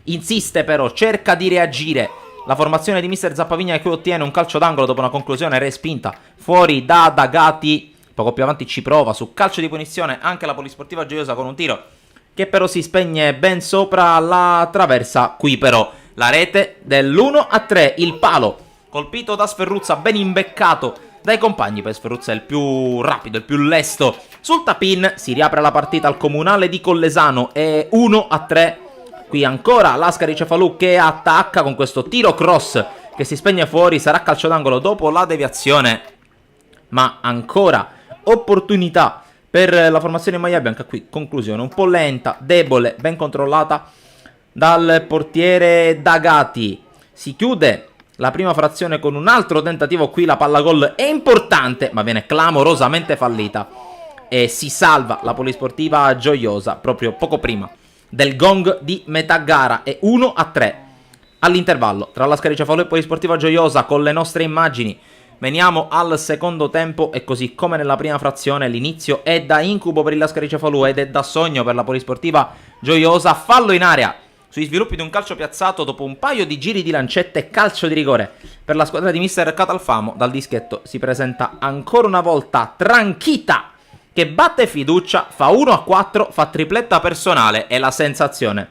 Insiste però, cerca di reagire la formazione di Mister Zappavigna che ottiene un calcio d'angolo dopo una conclusione respinta fuori da Dagati. Poco più avanti ci prova su calcio di punizione anche la Polisportiva Gioiosa con un tiro che però si spegne ben sopra la traversa. Qui però la rete dell'1-3, il palo colpito da Sferruzza, ben imbeccato dai compagni, per Sferruzza è il più rapido, il più lesto. Sul tap-in si riapre la partita al comunale di Collesano e 1-3. Qui ancora Lascari Cefalù che attacca con questo tiro cross che si spegne fuori, sarà calcio d'angolo dopo la deviazione, ma ancora opportunità per la formazione Maglia Bianca. Qui conclusione un po' lenta, debole, ben controllata dal portiere Dagati. Si chiude la prima frazione con un altro tentativo, qui la palla gol è importante ma viene clamorosamente fallita e si salva la Polisportiva Gioiosa proprio poco prima del gong di metà gara. E 1-3 all'intervallo tra Lascari Cefalù e Polisportiva Gioiosa. Con le nostre immagini veniamo al secondo tempo e così come nella prima frazione l'inizio è da incubo per il Lascari Cefalù ed è da sogno per la Polisportiva Gioiosa. Fallo in area sui sviluppi di un calcio piazzato dopo un paio di giri di lancette e calcio di rigore per la squadra di Mister Catalfamo. Dal dischetto si presenta ancora una volta Tranchita che batte Fiducia, fa 1-4, fa tripletta personale e la sensazione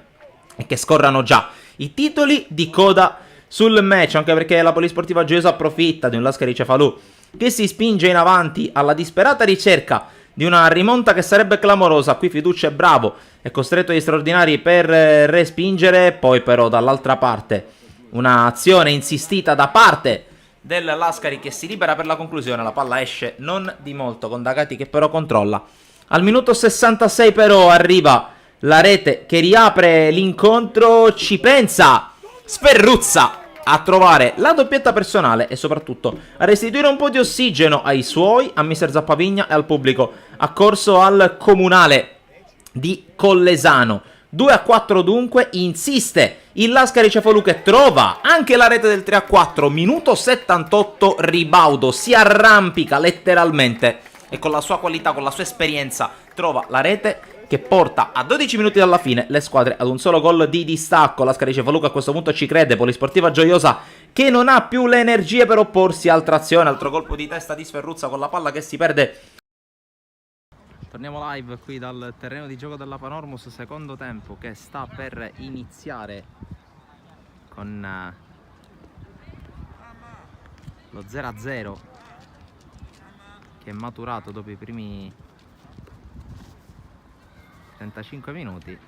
è che scorrano già i titoli di coda sul match, anche perché la Polisportiva Gioiosa approfitta di un Lascari Cefalù che si spinge in avanti alla disperata ricerca di una rimonta che sarebbe clamorosa. Qui Fiducia è bravo, è costretto agli straordinari per respingere, poi però dall'altra parte un'azione insistita da parte del Lascari che si libera per la conclusione. La palla esce non di molto con Dagati che però controlla. Al minuto 66 però arriva la rete che riapre l'incontro. Ci pensa Sferruzza a trovare la doppietta personale e soprattutto a restituire un po' di ossigeno ai suoi, a Mister Zappavigna e al pubblico accorso al comunale di Collesano. 2-4 dunque, insiste il Lascari Cefalù che trova anche la rete del 3-4, minuto 78, Ribaudo si arrampica letteralmente e con la sua qualità, con la sua esperienza trova la rete che porta a 12 minuti dalla fine le squadre ad un solo gol di distacco. Lascari Cefalù che a questo punto ci crede, Polisportiva Gioiosa che non ha più le energie per opporsi, altra azione, altro colpo di testa di Sferruzza con la palla che si perde. Torniamo live qui dal terreno di gioco della Panormus, secondo tempo che sta per iniziare con lo 0-0 che è maturato dopo i primi 35 minuti.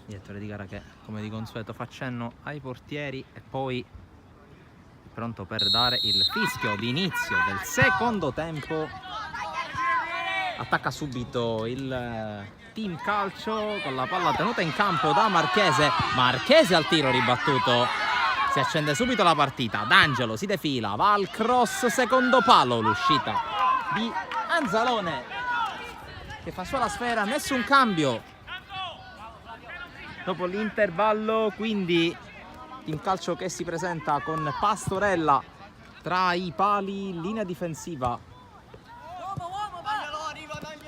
Direttore di gara che come di consueto fa cenno ai portieri e poi pronto per dare il fischio di inizio del secondo tempo. Attacca subito il team calcio con la palla tenuta in campo da Marchese. Marchese al tiro ribattuto. Si accende subito la partita. D'Angelo si defila, va al cross, secondo palo, l'uscita di Anzalone che fa sua la sfera, nessun cambio dopo l'intervallo, quindi team calcio che si presenta con Pastorella tra i pali, linea difensiva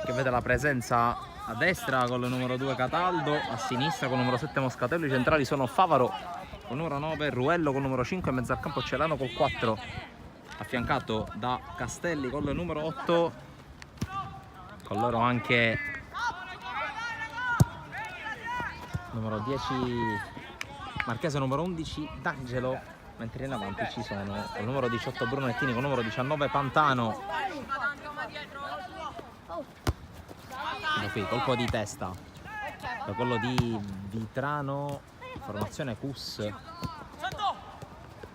che vede la presenza a destra con il numero 2 Cataldo, a sinistra con il numero 7 Moscatello. I centrali sono Favaro con il numero 9, Ruello con il numero 5, in mezzo al campo Celano col 4, affiancato da Castelli con il numero 8, con loro anche numero 10 Marchese, numero 11 D'Angelo, mentre in avanti ci sono il numero 18 Brunettini con il numero 19 Pantano. Da qui colpo di testa da quello di Vitrano formazione Cus,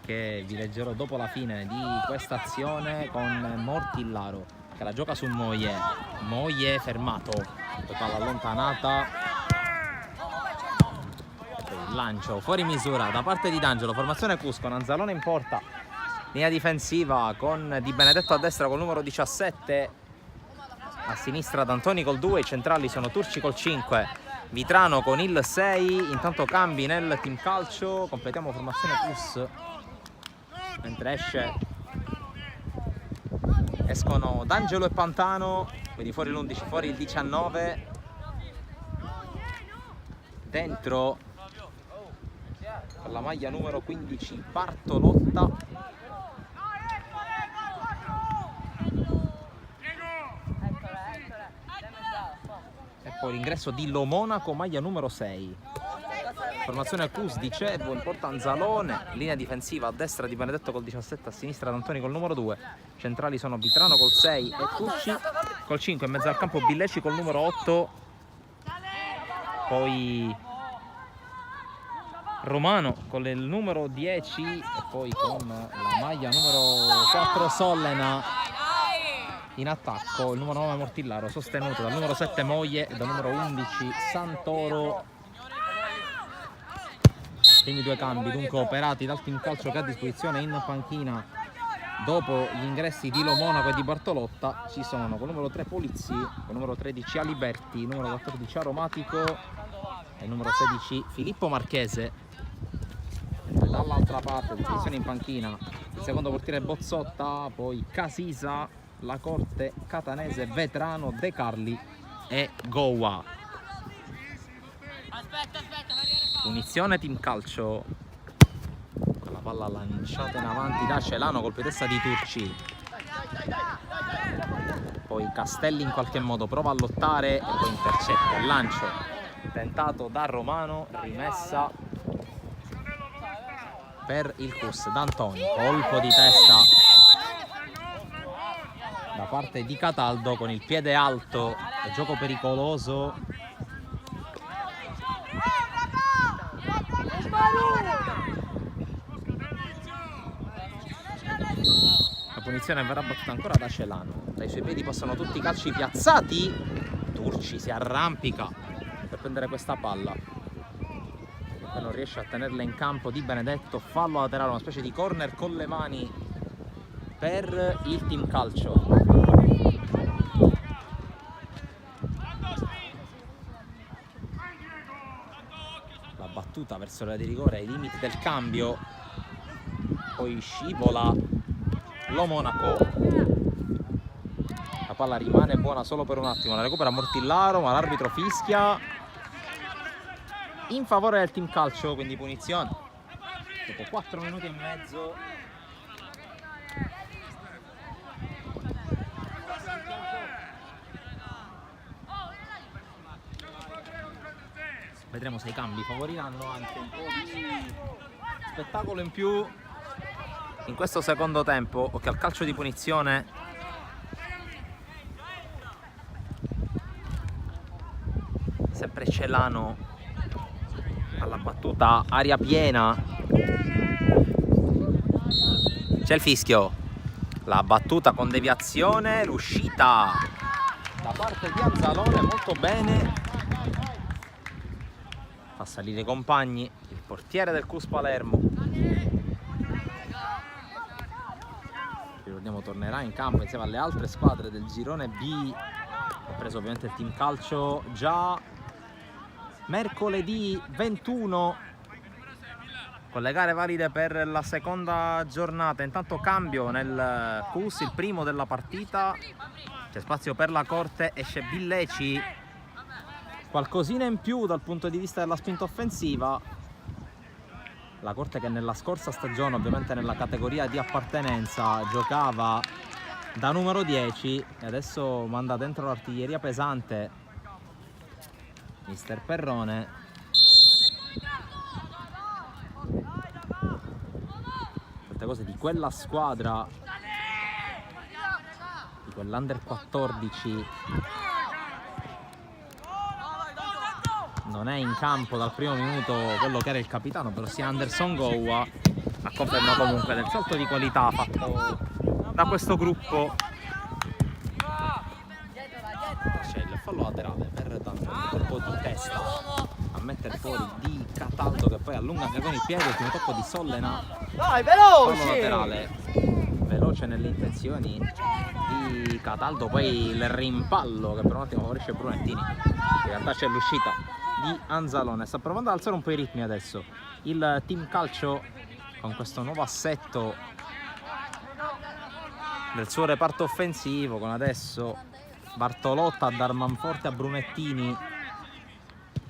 che vi leggerò dopo la fine di questa azione, con Mortillaro che la gioca su Moglie fermato, poi palla allontanata, il lancio fuori misura da parte di D'Angelo, formazione Cus con Anzalone in porta, linea difensiva con Di Benedetto a destra col numero 17, a sinistra D'Antoni col 2, i centrali sono Turci col 5, Vitrano con il 6, intanto cambi nel team calcio, completiamo formazione Cus, mentre escono D'Angelo e Pantano, quindi fuori l'11, fuori il 19, dentro con la maglia numero 15 Bartolotta, e poi l'ingresso di Lomonaco, maglia numero 6. Formazione Cus, dicevo, in porta Anzalone, linea difensiva a destra Di Benedetto col 17, a sinistra D'Antoni col numero 2, centrali sono Vitrano col 6 e Tucci col 5, in mezzo al campo Billeci col numero 8, poi Romano con il numero 10 e poi con la maglia numero 4 Sollena in attacco, il numero 9 Mortillaro sostenuto dal numero 7 Moglie e dal numero 11 Santoro. Primi due cambi dunque operati dal team calcio, che a disposizione in panchina dopo gli ingressi di Lomonaco e di Bartolotta ci sono con numero 3 Polizzi, con numero 13 Aliberti, numero 14 Aromatico e numero 16 Filippo Marchese. Dall'altra parte a disposizione in panchina il secondo portiere Bozzotta, poi Casisa, La Corte, Catanese, Vetrano, De Carli e Goa. Punizione team calcio, con la palla lanciata in avanti da Celano, colpo di testa di Turci, poi Castelli in qualche modo prova a lottare e poi intercetta il lancio tentato da Romano, rimessa per il Cus. D'Antoni, colpo di testa da parte di Cataldo con il piede alto e gioco pericoloso. La punizione verrà battuta ancora da Celano, dai suoi piedi passano tutti i calci piazzati, Turci si arrampica per prendere questa palla, poi non riesce a tenerla in campo Di Benedetto, fallo laterale, una specie di corner con le mani per il team calcio. La battuta verso l'area di rigore ai limiti del cambio, poi scivola Lomonaco, la palla rimane buona solo per un attimo, la recupera Mortillaro ma l'arbitro fischia in favore del team calcio, quindi punizione dopo 4 minuti e mezzo. Vedremo se i cambi favoriranno anche un po' di spettacolo in più in questo secondo tempo. Occhio al calcio di punizione, sempre Celano alla battuta, aria piena, c'è il fischio, la battuta con deviazione, l'uscita da parte di Anzalone molto bene, fa salire i compagni, il portiere del Cus Palermo, ricordiamo tornerà in campo insieme alle altre squadre del girone B, ha preso ovviamente il team calcio già mercoledì 21 con le gare valide per la seconda giornata. Intanto cambio nel Cus, il primo della partita, c'è spazio per La Corte, esce Billeci, qualcosina in più dal punto di vista della spinta offensiva. La Corte che nella scorsa stagione, ovviamente nella categoria di appartenenza, giocava da numero 10 e adesso manda dentro l'artiglieria pesante mister Perrone. Tante cose di quella squadra, di quell'Under 14, non è in campo dal primo minuto quello che era il capitano, però sia Anderson Gowa, a conferma comunque del salto di qualità fatto da questo gruppo. C'è il fallo laterale per dare un colpo di testa a mettere fuori di Cataldo, che poi allunga anche con il piede. Ultimo tocco di Sollena. Dai, Fallo veloce! laterale, veloce nelle intenzioni di Cataldo, poi il rimpallo che per un attimo favorisce Brunettini. In realtà c'è l'uscita di Anzalone. Sta provando ad alzare un po' i ritmi adesso il team calcio con questo nuovo assetto del suo reparto offensivo, con adesso Bartolotta a dar manforte a Brunettini.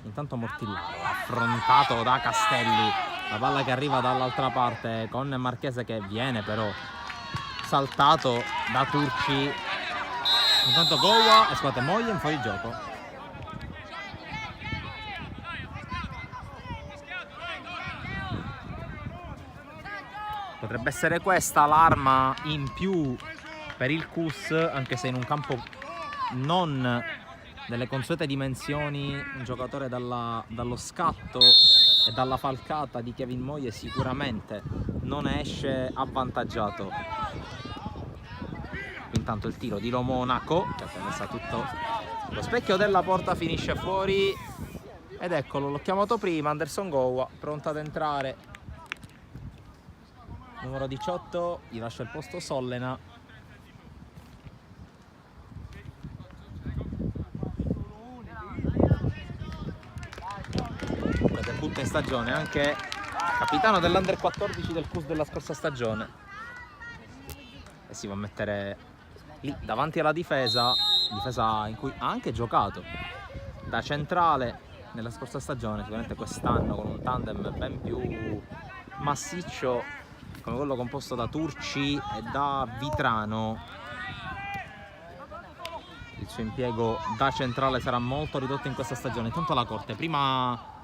Intanto Mortillaro affrontato da Castelli, la palla che arriva dall'altra parte con Marchese che viene però saltato da Turci. Intanto Gowa e squadra Moglie in fuori gioco. Potrebbe essere questa l'arma in più per il CUS, anche se in un campo non delle consuete dimensioni. Un giocatore dallo scatto e dalla falcata di Kevin Moglie sicuramente non ne esce avvantaggiato. Intanto il tiro di Lo Monaco, che ha messo tutto lo specchio della porta, finisce fuori. Ed eccolo, l'ho chiamato prima, Anderson Gowa, pronto ad entrare. Numero 18, gli lascia il posto Sollena. Debutta in stagione, anche capitano dell'Under 14 del CUS della scorsa stagione. E si va a mettere lì davanti alla difesa in cui ha anche giocato da centrale nella scorsa stagione. Sicuramente quest'anno con un tandem ben più massiccio come quello composto da Turci e da Vitrano. Il suo impiego da centrale sarà molto ridotto in questa stagione. Intanto la Corte, prima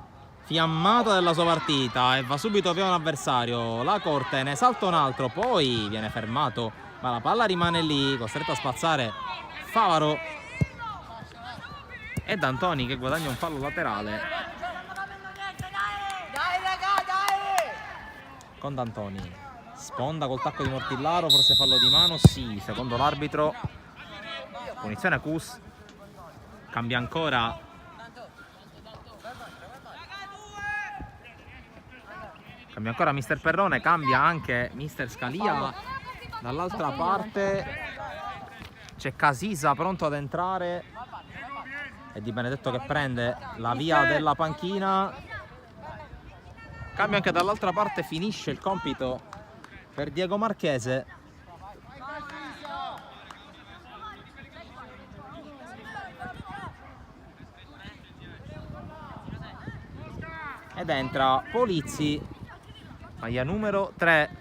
fiammata della sua partita, e va subito via un avversario. La Corte ne salta un altro, poi viene fermato, ma la palla rimane lì, costretto a spazzare Favaro. E D'Antoni che guadagna un fallo laterale. Con D'Antoni. Sponda col tacco di Mortillaro, forse fallo di mano, sì, secondo l'arbitro. Punizione a CUS. Cambia ancora Mister Perrone, cambia anche Mister Scalia. Dall'altra parte c'è Casisa pronto ad entrare e Di Benedetto che prende la via della panchina. Cambia anche dall'altra parte, finisce il compito per Diego Marchese. Ed entra Polizzi, maglia numero 3.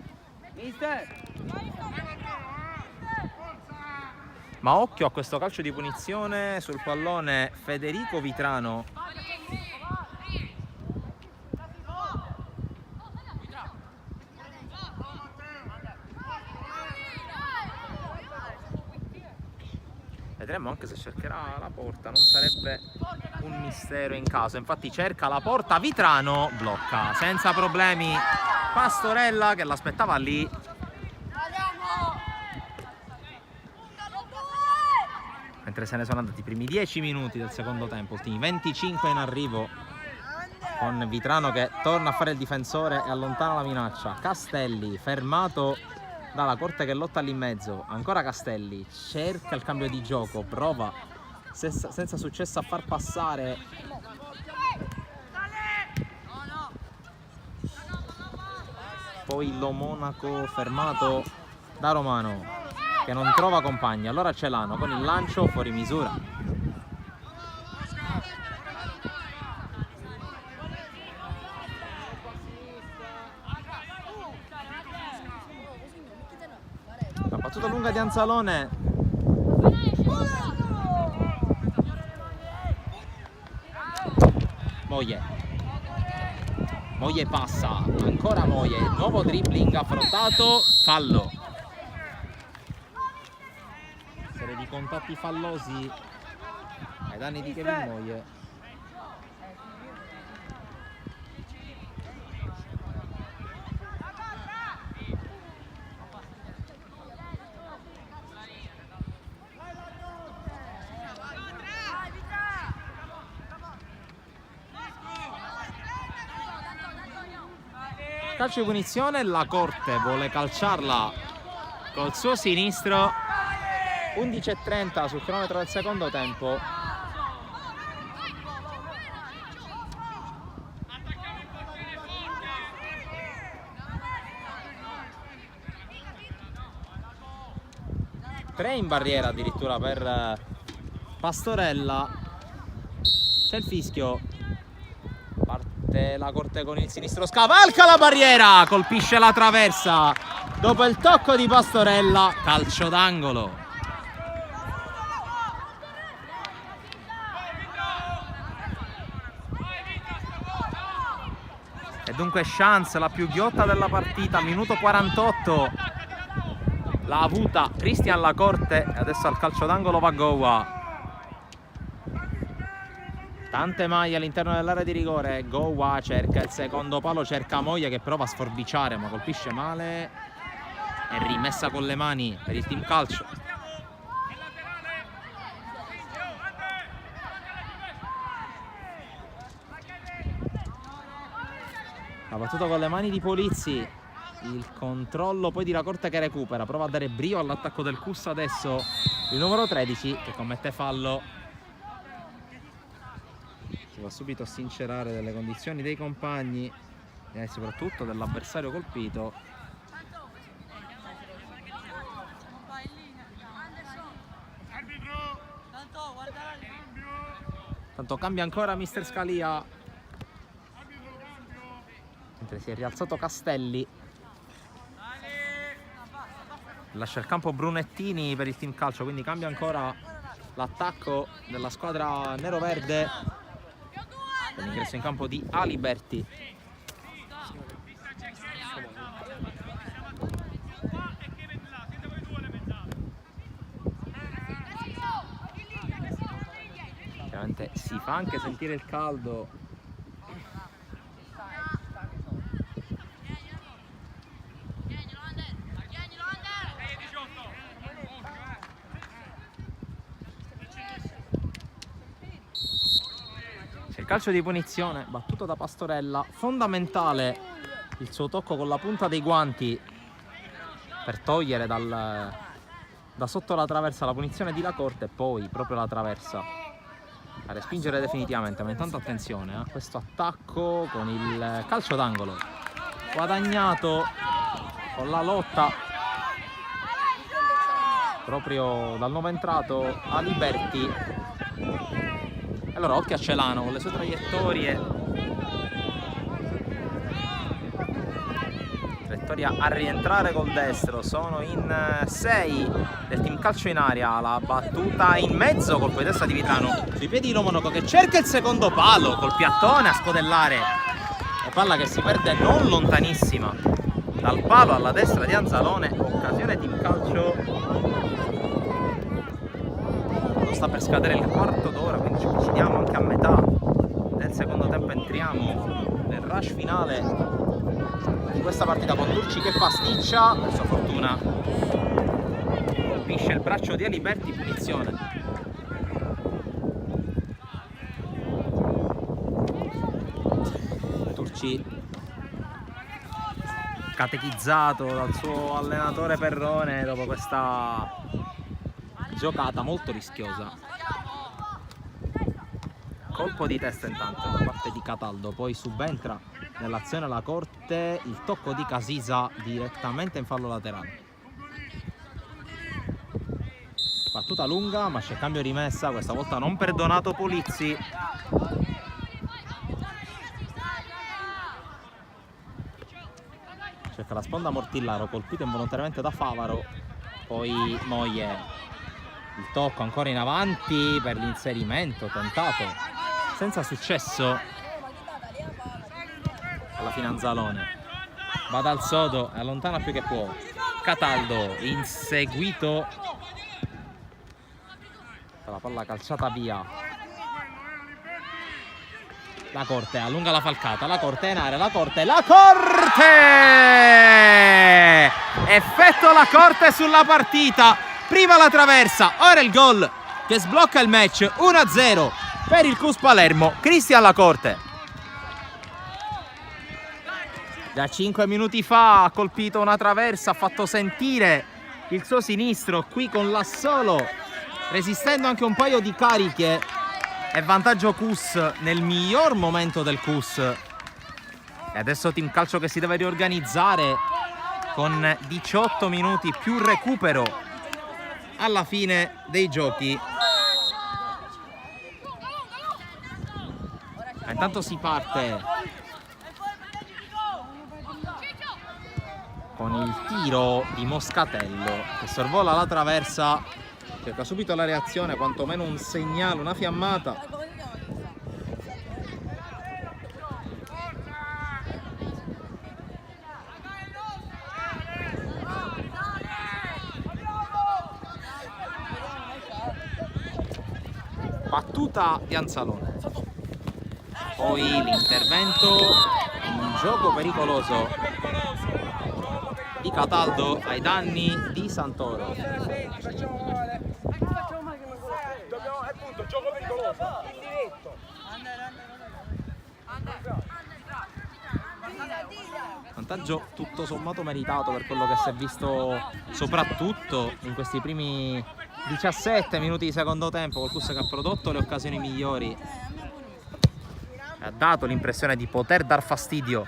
Ma occhio a questo calcio di punizione sul pallone Federico Vitrano. Vedremo anche se cercherà la porta, non sarebbe un mistero in caso. Infatti cerca la porta, Vitrano blocca senza problemi Pastorella che l'aspettava lì. Mentre se ne sono andati i primi 10 minuti del secondo tempo, ultimi 25 in arrivo, con Vitrano che torna a fare il difensore e allontana la minaccia. Castelli fermato dalla Corte che lotta lì in mezzo, ancora Castelli, cerca il cambio di gioco, prova senza successo a far passare poi Lo Monaco, fermato da Romano che non trova compagni. Allora Celano con il lancio fuori misura. La battuta lunga di Anzalone. Moglie passa, ancora Moglie, nuovo dribbling affrontato, fallo. Serie di contatti fallosi ai danni di Kevin Moglie. Calcio di punizione, la Corte vuole calciarla col suo sinistro. 11:30 sul cronometro del secondo tempo. Tre in barriera addirittura per Pastorella. C'è il fischio. Parte la Corte con il sinistro, scavalca la barriera, colpisce la traversa dopo il tocco di Pastorella. Calcio d'angolo. E dunque chance, la più ghiotta della partita, minuto 48. L'ha avuta Cristian Lacorte e adesso al calcio d'angolo va Gowa. Tante maglie all'interno dell'area di rigore. Gowa cerca il secondo palo, cerca Moglia che prova a sforbiciare ma colpisce male. È rimessa con le mani per il team calcio. La battuta con le mani di Polizzi. Il controllo poi di Lacorte che recupera. Prova a dare brio all'attacco del Cussa adesso. Il numero 13 che commette fallo. Si va subito a sincerare delle condizioni dei compagni e soprattutto dell'avversario colpito. Tanto cambia ancora mister Scalia, mentre si è rialzato Castelli. Lascia il campo Brunettini per il team calcio, quindi cambia ancora l'attacco della squadra nero-verde con l'ingresso in campo di Aliberti. Chiaramente si fa anche sentire il caldo. Calcio di punizione battuto da Pastorella, fondamentale il suo tocco con la punta dei guanti per togliere da sotto la traversa la punizione di Lacorte e poi proprio la traversa a respingere definitivamente. Ma intanto attenzione a questo attacco con il calcio d'angolo guadagnato con la lotta proprio dal nuovo entrato Aliberti. Allora occhio a Celano con le sue traiettorie a rientrare col destro. Sono in 6 del team calcio in aria. La battuta in mezzo, colpo di testa di Vitrano sui piedi di Lomonaco che cerca il secondo palo col piattone a scodellare la palla che si perde non lontanissima dal palo alla destra di Anzalone. Occasione team calcio. Sta per scadere il quarto d'ora, quindi ci avviciniamo anche a metà del secondo tempo. Entriamo nel rush finale di questa partita con Turci che pasticcia, per sua fortuna colpisce il braccio di Aliberti, punizione. Turci catechizzato dal suo allenatore Perrone dopo questa giocata molto rischiosa. Colpo di testa intanto da parte di Cataldo, poi subentra nell'azione la Corte, il tocco di Casisa direttamente in fallo laterale. Battuta lunga ma c'è cambio rimessa, questa volta non perdonato Polizzi. Cerca la sponda Mortillaro, colpito involontariamente da Favaro, poi Moglie. Il tocco ancora in avanti per l'inserimento tentato senza successo. Alla fine Anzalone va dal sodo e allontana più che può Cataldo, inseguito la palla calciata via. La Corte allunga la falcata, la Corte in area, la Corte effetto la Corte sulla partita. Prima la traversa, ora il gol che sblocca il match. 1-0 per il CUS Palermo. Cristian Lacorte. Da 5 minuti fa ha colpito una traversa, ha fatto sentire il suo sinistro qui con l'assolo, resistendo anche un paio di cariche. È vantaggio Cus nel miglior momento del Cus. E adesso Team Calcio che si deve riorganizzare con 18 minuti più recupero alla fine dei giochi. Ma intanto si parte con il tiro di Moscatello che sorvola la traversa, cerca subito la reazione, quantomeno un segnale, una fiammata. Battuta di Anzalone. Poi l'intervento, un gioco pericoloso di Cataldo ai danni di Santoro. Appunto, gioco pericoloso. Vantaggio tutto sommato meritato per quello che si è visto soprattutto in questi primi 17 minuti di secondo tempo, col Cus che ha prodotto le occasioni migliori, ha dato l'impressione di poter dar fastidio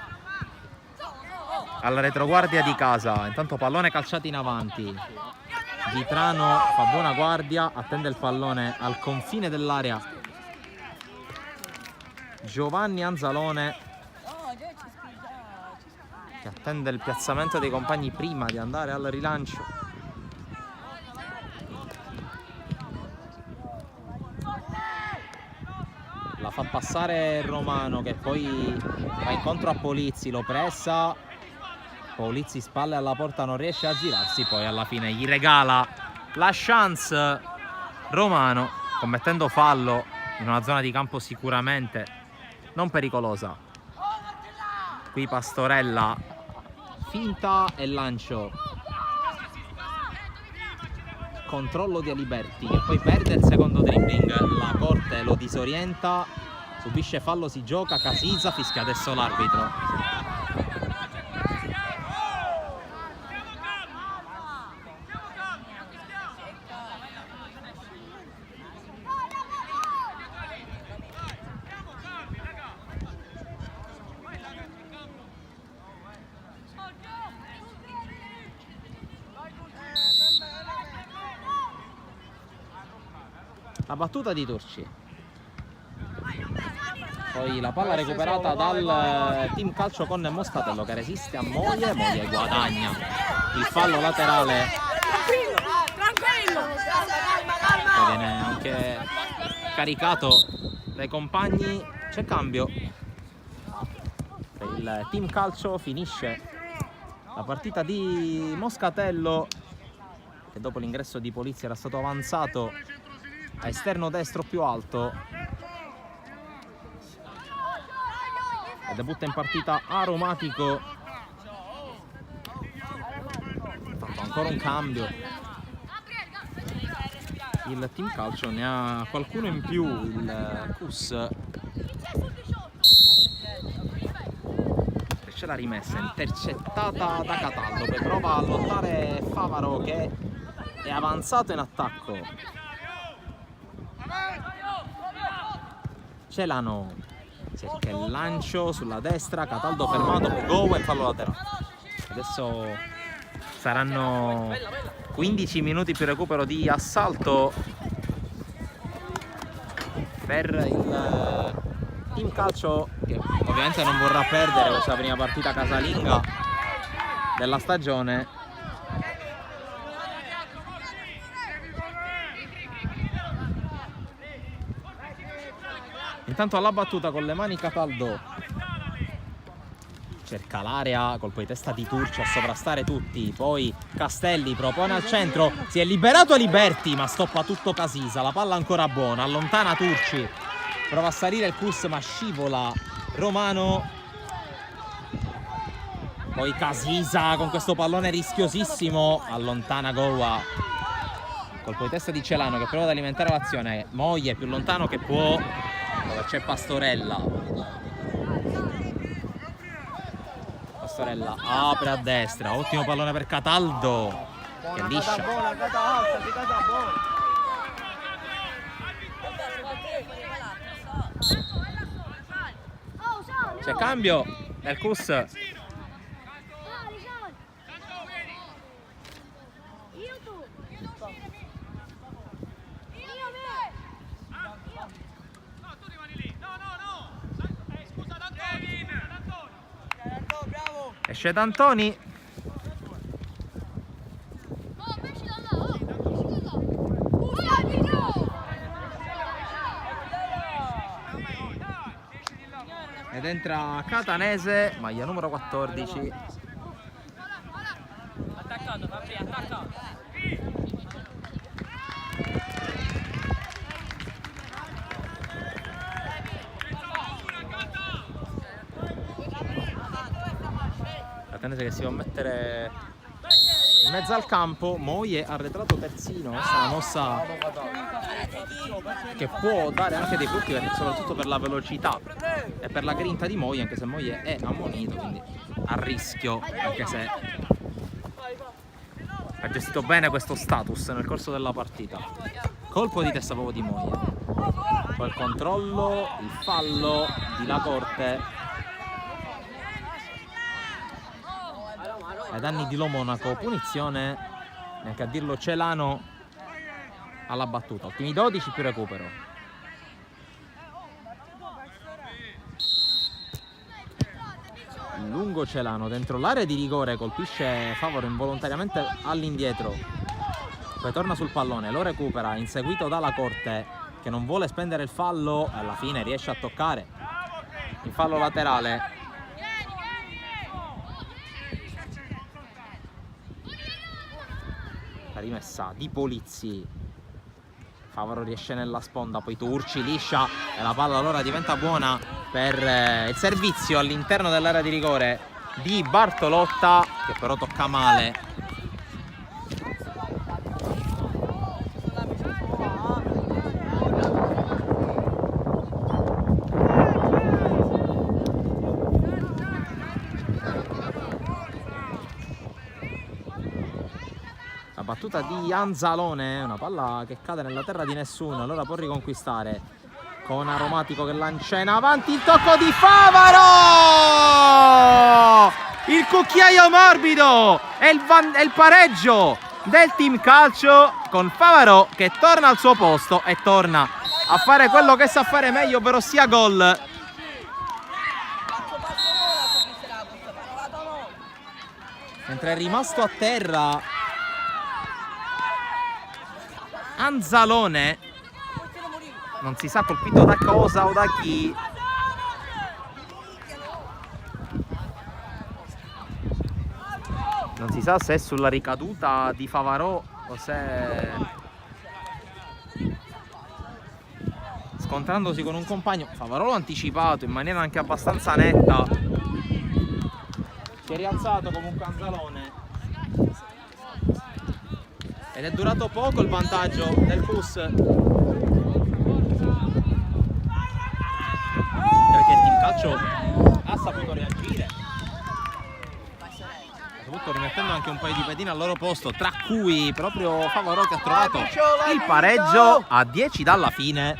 alla retroguardia di casa. Intanto pallone calciato in avanti, Vitrano fa buona guardia, attende il pallone al confine dell'area, Giovanni Anzalone che attende il piazzamento dei compagni prima di andare al rilancio. La fa passare Romano che poi va incontro a Polizzi, lo pressa, Polizzi spalle alla porta, non riesce a girarsi, poi alla fine gli regala la chance Romano, commettendo fallo in una zona di campo sicuramente non pericolosa. Qui Pastorella, finta e lancio, controllo di Aliberti che poi perde il secondo dribbling, la Corte lo disorienta, subisce fallo, si gioca, Casisa, fischia adesso l'arbitro. La battuta di Turci, poi la palla recuperata dal Team Calcio con Moscatello che resiste a Moglie, Moglie guadagna il fallo laterale, poi viene anche caricato dai compagni. C'è cambio, il Team Calcio finisce la partita di Moscatello che dopo l'ingresso di Polizzi era stato avanzato a esterno destro più alto, e debutta in partita Aromatico. Fatto ancora un cambio, il Team Calcio ne ha qualcuno in più, il Cus c'è la rimessa intercettata da Cataldo che prova a lottare Favaro che è avanzato in attacco. Celano cerca il lancio sulla destra, Cataldo fermato, go e fallo laterale. Adesso saranno 15 minuti più recupero di assalto per il Team Calcio che ovviamente non vorrà perdere questa prima partita casalinga della stagione. Intanto alla battuta con le mani Cataldo, cerca l'area, colpo di testa di Turci a sovrastare tutti, poi Castelli propone al centro, si è liberato Aliberti ma stoppa tutto Casisa, la palla ancora buona, allontana Turci, prova a salire il Cus ma scivola Romano, poi Casisa con questo pallone rischiosissimo, allontana Goa, colpo di testa di Celano che prova ad alimentare l'azione, Moglie più lontano che può, dove c'è Pastorella Pastorella apre a destra, ottimo pallone per Cataldo che liscia. Buona, cata alta, si cata buona. C'è cambio nel CUS. Esce D'Antoni. Ed entra Catanese, maglia numero 14. Attaccato, Fabri, attacca. Catanese che si va a mettere in mezzo al campo. Moie arretrato terzino. Questa è una mossa che può dare anche dei punti, soprattutto per la velocità e per la grinta di Moie, anche se Moie è ammonito, quindi a rischio, anche se ha gestito bene questo status nel corso della partita. Colpo di testa proprio di Moie, poi il controllo, il fallo di La Corte ai danni di Lo Monaco. Punizione, neanche a dirlo, Celano alla battuta. Ultimi 12 più recupero. Lungo Celano dentro l'area di rigore, colpisce Favaro involontariamente all'indietro, poi torna sul pallone, lo recupera, inseguito dalla Corte che non vuole spendere il fallo e alla fine riesce a toccare il fallo laterale. La rimessa di Polizzi. Favaro riesce nella sponda, poi Turci liscia e la palla allora diventa buona per il servizio all'interno dell'area di rigore di Bartolotta, che però tocca male. Battuta di Anzalone, una palla che cade nella terra di nessuno, allora può riconquistare con Aromatico che lancia in avanti, il tocco di Favaro! Il cucchiaio morbido e il pareggio del team calcio, con Favaro che torna al suo posto e torna a fare quello che sa fare meglio, ovvero sia gol. Mentre è rimasto a terra Anzalone, non si sa colpito da cosa o da chi. Non si sa se è sulla ricaduta di Favarò o se scontrandosi con un compagno. Favarò l'ha anticipato in maniera anche abbastanza netta. Si è rialzato comunque Anzalone. Ed è durato poco il vantaggio del CUS, perché il team calcio ha saputo reagire, soprattutto rimettendo anche un paio di pedine al loro posto, tra cui proprio Favarò che ha trovato il pareggio a 10 dalla fine,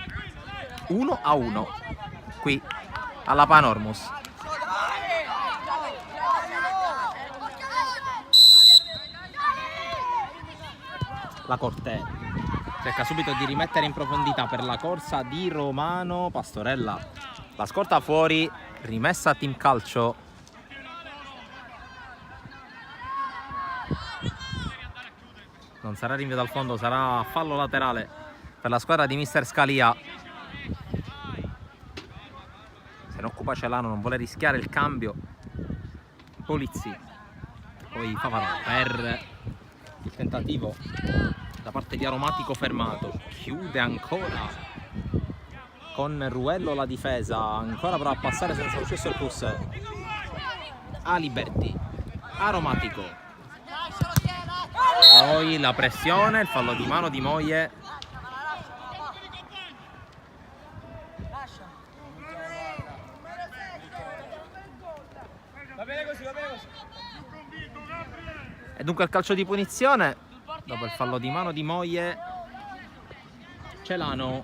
1-1 qui alla Panormus. La Corte cerca subito di rimettere in profondità per la corsa di Romano. Pastorella la scorta fuori, rimessa a team calcio. Non sarà rinvio dal fondo, sarà fallo laterale per la squadra di mister Scalia. Se ne occupa Celano, non vuole rischiare il cambio. Polizzi, poi Favarò per il tentativo da parte di Aromatico fermato, chiude ancora con Ruello la difesa, ancora prova a passare senza successo il CUS. Aliberti, Aromatico, poi la pressione, il fallo di mano di Moie. Va bene così, va bene così. E dunque il calcio di punizione, dopo il fallo di mano di Moglie, Celano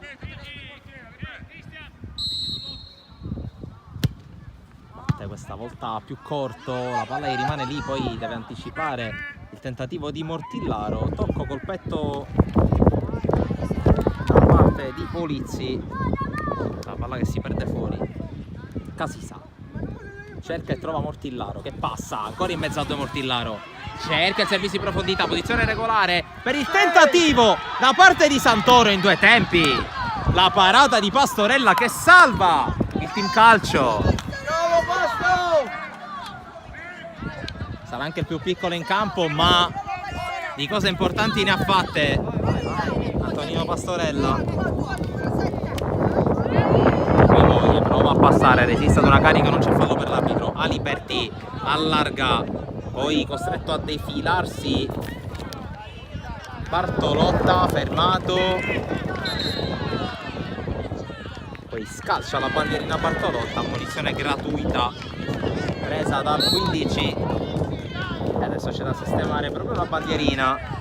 batte questa volta più corto, la palla gli rimane lì, poi deve anticipare il tentativo di Mortillaro, tocco col petto da parte di Polizzi, la palla che si perde fuori. Casisa cerca e trova Mortillaro che passa ancora in mezzo a due. Mortillaro cerca il servizio in profondità, posizione regolare per il tentativo da parte di Santoro in due tempi, la parata di Pastorella che salva il team calcio. Sarà anche il più piccolo in campo, ma di cose importanti ne ha fatte Antonino Pastorella. Moglie prova a passare, resiste ad una carica, non c'è fallo per l'arbitro. Aliberti allarga, poi costretto a defilarsi Bartolotta, fermato, poi scalcia la bandierina Bartolotta, ammonizione gratuita presa dal 15 e adesso c'è da sistemare proprio la bandierina.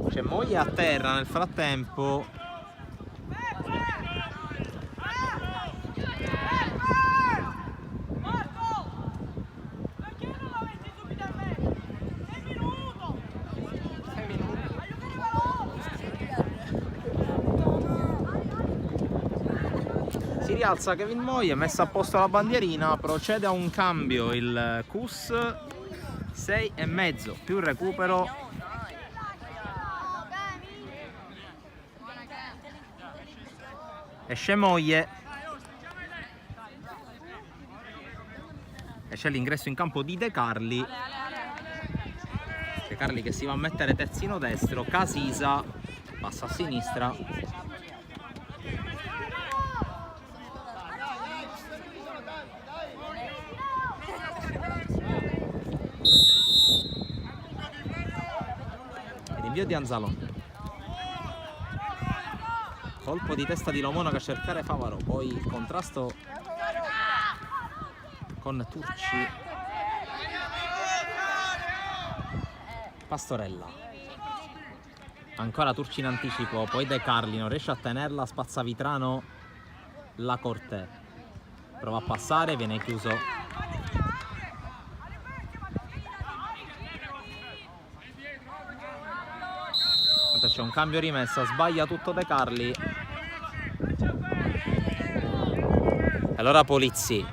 C'è Moglie a terra nel frattempo. Si rialza Kevin Moglie, messa a posto la bandierina, procede a un cambio il Cus, 6,5 più recupero. Esce Moglie e c'è l'ingresso in campo di De Carli. De Carli che si va a mettere terzino destro. Casisa passa a sinistra. Ed invio di Anzalone. Colpo di testa di Lomonaco a cercare Favaro, poi il contrasto con Turci. Pastorella. Ancora Turci in anticipo, poi De Carli non riesce a tenerla, Spazzavitrano, la Corte. Prova a passare, viene chiuso. C'è un cambio rimessa, sbaglia tutto De Carli. Allora Polizzi.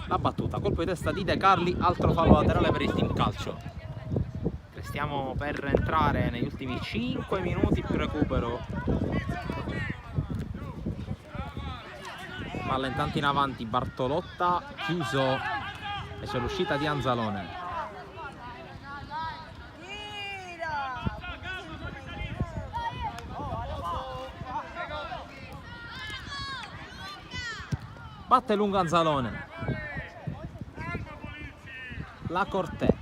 La battuta, colpo di testa di De Carli, altro fallo laterale per il team calcio. Stiamo per entrare negli ultimi 5 minuti più recupero. Palla intanto in avanti, Bartolotta, chiuso e c'è l'uscita di Anzalone. Batte lungo Anzalone. La Corte,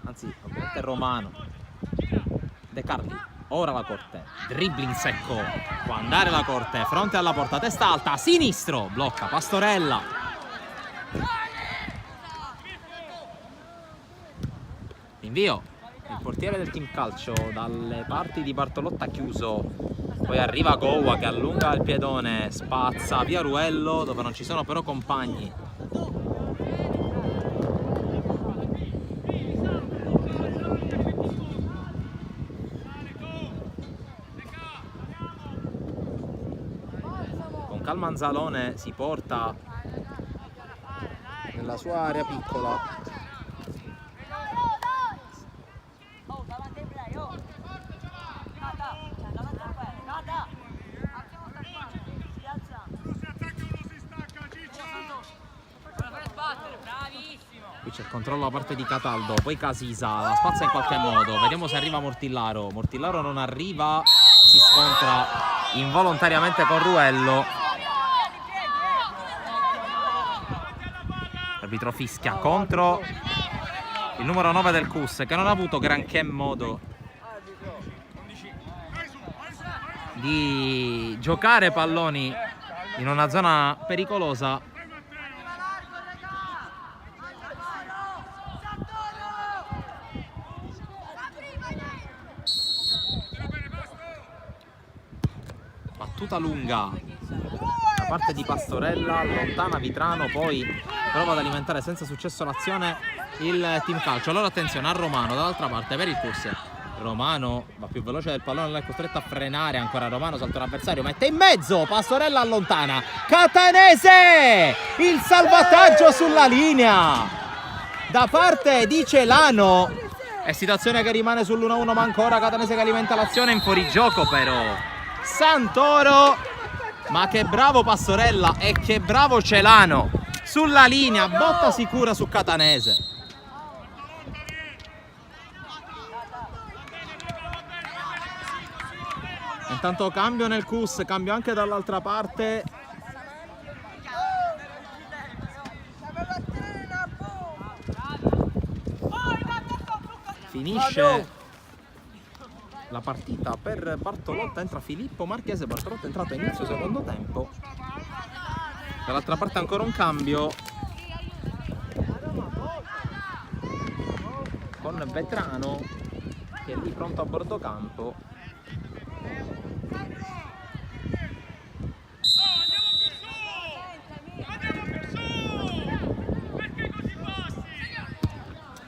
anzi ovviamente Romano. De Carli, ora la Corte, dribbling secco, può andare la Corte, fronte alla porta, testa alta, sinistro, blocca Pastorella. Invio, il portiere del team calcio dalle parti di Bartolotta chiuso. Poi arriva Goua che allunga il piedone, spazza via Ruello dove non ci sono però compagni. Con calma Anzalone si porta nella sua area piccola. Qui c'è il controllo da parte di Cataldo, poi Casisa la spazza in qualche modo, vediamo se arriva Mortillaro. Mortillaro non arriva, si scontra involontariamente con Ruello. L'arbitro fischia contro il numero 9 del CUS, che non ha avuto granché modo di giocare palloni in una zona pericolosa. Battuta lunga da parte di Pastorella, allontana Vitrano, poi prova ad alimentare senza successo l'azione il team calcio. Allora attenzione a Romano dall'altra parte per il CUS. Romano va più veloce del pallone, è costretto a frenare ancora Romano, salta l'avversario, mette in mezzo, Pastorella allontana, Catanese! Il salvataggio sulla linea da parte di Celano. È situazione che rimane sull'1-1, ma ancora Catanese che alimenta l'azione, in fuorigioco però Santoro. Ma che bravo Pastorella e che bravo Celano sulla linea, botta sicura su Catanese. Intanto cambio nel CUS, cambio anche dall'altra parte. Finisce la partita per Bartolotta, entra Filippo Marchese. Bartolotta è entrato a inizio secondo tempo. Dall'altra parte ancora un cambio con Vetrano che è lì pronto a bordo campo.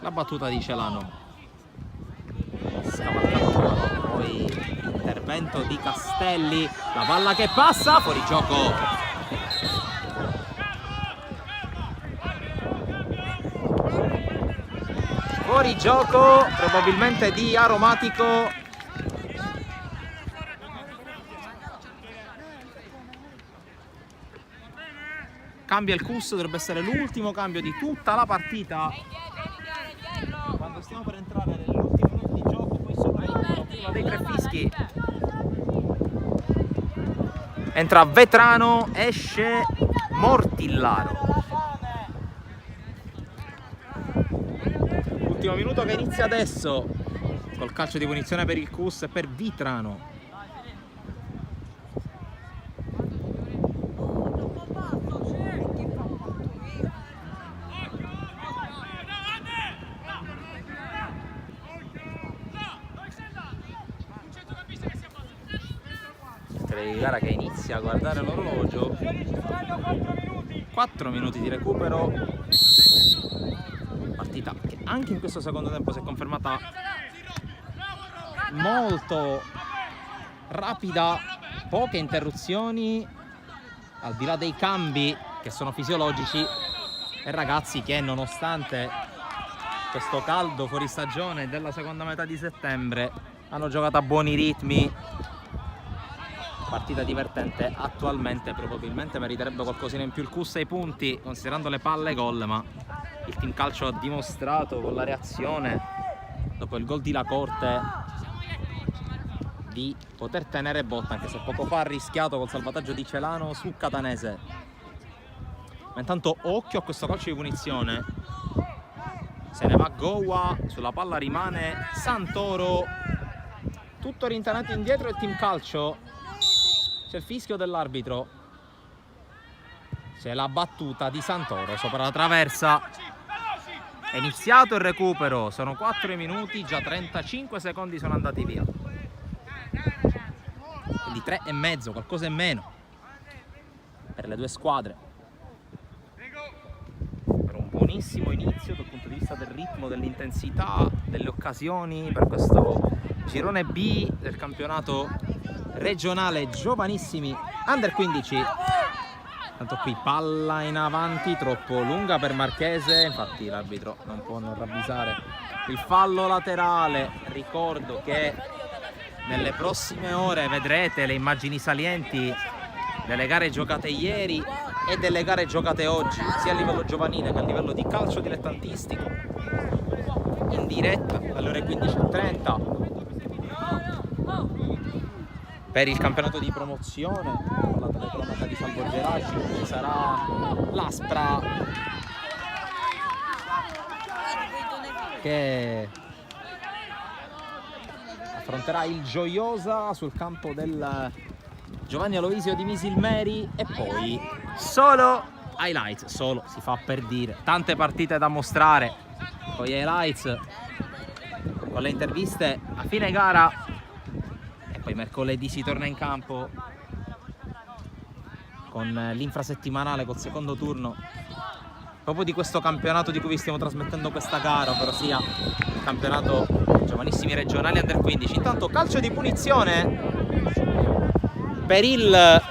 La battuta di Celano, scavalcatura, poi intervento di Castelli, la palla che passa, fuori gioco. Fuori gioco probabilmente di Aromatico. Cambia il CUS, dovrebbe essere l'ultimo cambio di tutta la partita. Quando stiamo per entrare nell'ultimo minuto di gioco, poi sopra dei tre fischi entra Vetrano, esce Mortillaro. Ultimo minuto che inizia adesso col calcio di punizione per il CUS e per Vitrano. Di gara che inizia a guardare l'orologio, 4 minuti di recupero, partita che anche in questo secondo tempo si è confermata molto rapida, poche interruzioni al di là dei cambi che sono fisiologici, e ragazzi che nonostante questo caldo fuori stagione della seconda metà di settembre hanno giocato a buoni ritmi. Partita divertente, attualmente probabilmente meriterebbe qualcosina in più il CUS 6 punti considerando le palle gol, ma il team calcio ha dimostrato con la reazione dopo il gol di Lacorte di poter tenere botta, anche se poco fa ha rischiato col salvataggio di Celano su Catanese. Ma intanto occhio a questo calcio di punizione, se ne va Goa, sulla palla rimane Santoro, tutto rintanati indietro il team calcio. C'è il fischio dell'arbitro, c'è la battuta di Santoro sopra la traversa. È iniziato il recupero, sono 4 minuti, già 35 secondi sono andati via, quindi 3 e mezzo, qualcosa in meno per le due squadre, per un buonissimo inizio dal punto di vista del ritmo, dell'intensità, delle occasioni per questo girone B del campionato regionale giovanissimi under 15. Tanto qui palla in avanti troppo lunga per Marchese, infatti l'arbitro non può non ravvisare il fallo laterale. Ricordo che nelle prossime ore vedrete le immagini salienti delle gare giocate ieri e delle gare giocate oggi, sia a livello giovanile che a livello di calcio dilettantistico, in diretta alle ore 15:30 per il campionato di promozione. Con la telecronaca di Salvo Geraci ci sarà l'aspra che affronterà il Gioiosa sul campo del Giovanni Aloisio di Misilmeri. E poi solo highlights, solo si fa per dire, tante partite da mostrare con gli highlights, con le interviste a fine gara, e poi mercoledì si torna in campo con l'infrasettimanale col secondo turno proprio di questo campionato di cui vi stiamo trasmettendo questa gara, ovvero sia il campionato giovanissimi regionali under 15. Intanto calcio di punizione per il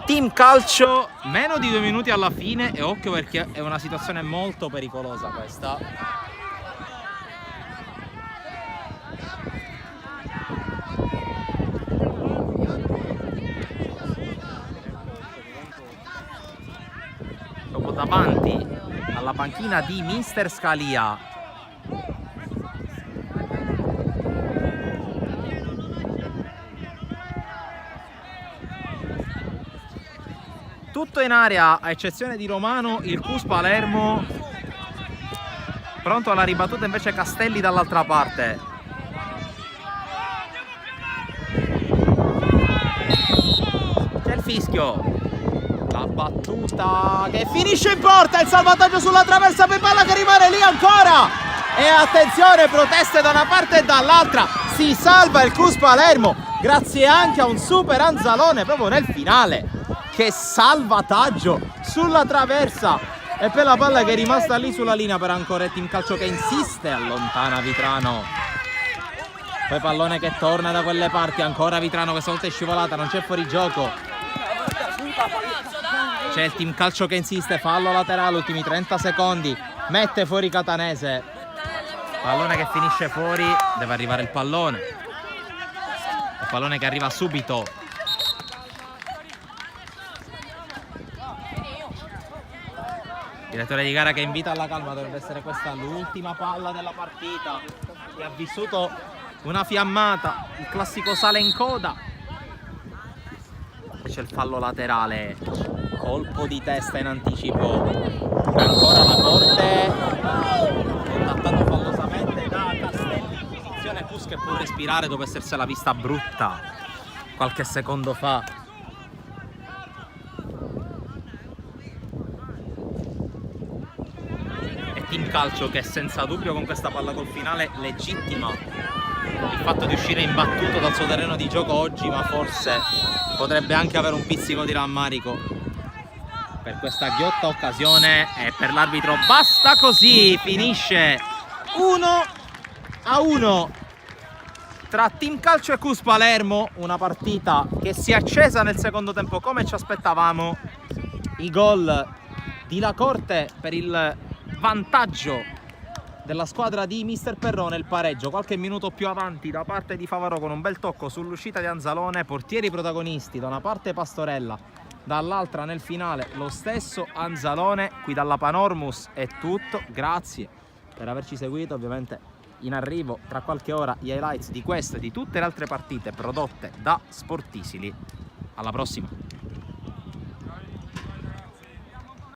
Team Calcio, meno di 2 minuti alla fine, e occhio perché è una situazione molto pericolosa questa. Proprio davanti alla panchina di Mister Scalia. Tutto in area a eccezione di Romano, il Cus Palermo pronto alla ribattuta, invece Castelli dall'altra parte. C'è il fischio, la battuta che finisce in porta, il salvataggio sulla traversa per palla che rimane lì ancora, e attenzione, proteste da una parte e dall'altra, si salva il Cus Palermo grazie anche a un super Anzalone proprio nel finale. Che salvataggio sulla traversa, e per la palla che è rimasta lì sulla linea per ancora il Team Calcio che insiste, allontana Vitrano. Poi pallone che torna da quelle parti, ancora Vitrano, questa volta è scivolata, non c'è fuorigioco. C'è il Team Calcio che insiste, fallo laterale, ultimi 30 secondi, mette fuori Catanese. Pallone che finisce fuori, deve arrivare il pallone. Il pallone che arriva subito. Direttore di gara che invita alla calma, dovrebbe essere questa l'ultima palla della partita, che ha vissuto una fiammata, il classico sale in coda. C'è il fallo laterale, colpo di testa in anticipo, ancora la Corte, contattato fallosamente da Castelli, in posizione Cus che può respirare dopo essersela vista brutta qualche secondo fa. Team Calcio che senza dubbio con questa palla col finale legittima il fatto di uscire imbattuto dal suo terreno di gioco oggi, ma forse potrebbe anche avere un pizzico di rammarico per questa ghiotta occasione, e per l'arbitro basta così, finisce 1-1 tra Team Calcio e Cus Palermo, una partita che si è accesa nel secondo tempo come ci aspettavamo. I gol di La Corte per il vantaggio della squadra di Mister Perrone, il pareggio qualche minuto più avanti da parte di Favarò con un bel tocco sull'uscita di Anzalone. Portieri protagonisti, da una parte Pastorella, dall'altra nel finale lo stesso Anzalone. Qui dalla Panormus è tutto, grazie per averci seguito. Ovviamente in arrivo tra qualche ora gli highlights di queste e di tutte le altre partite prodotte da Sportisili. Alla prossima.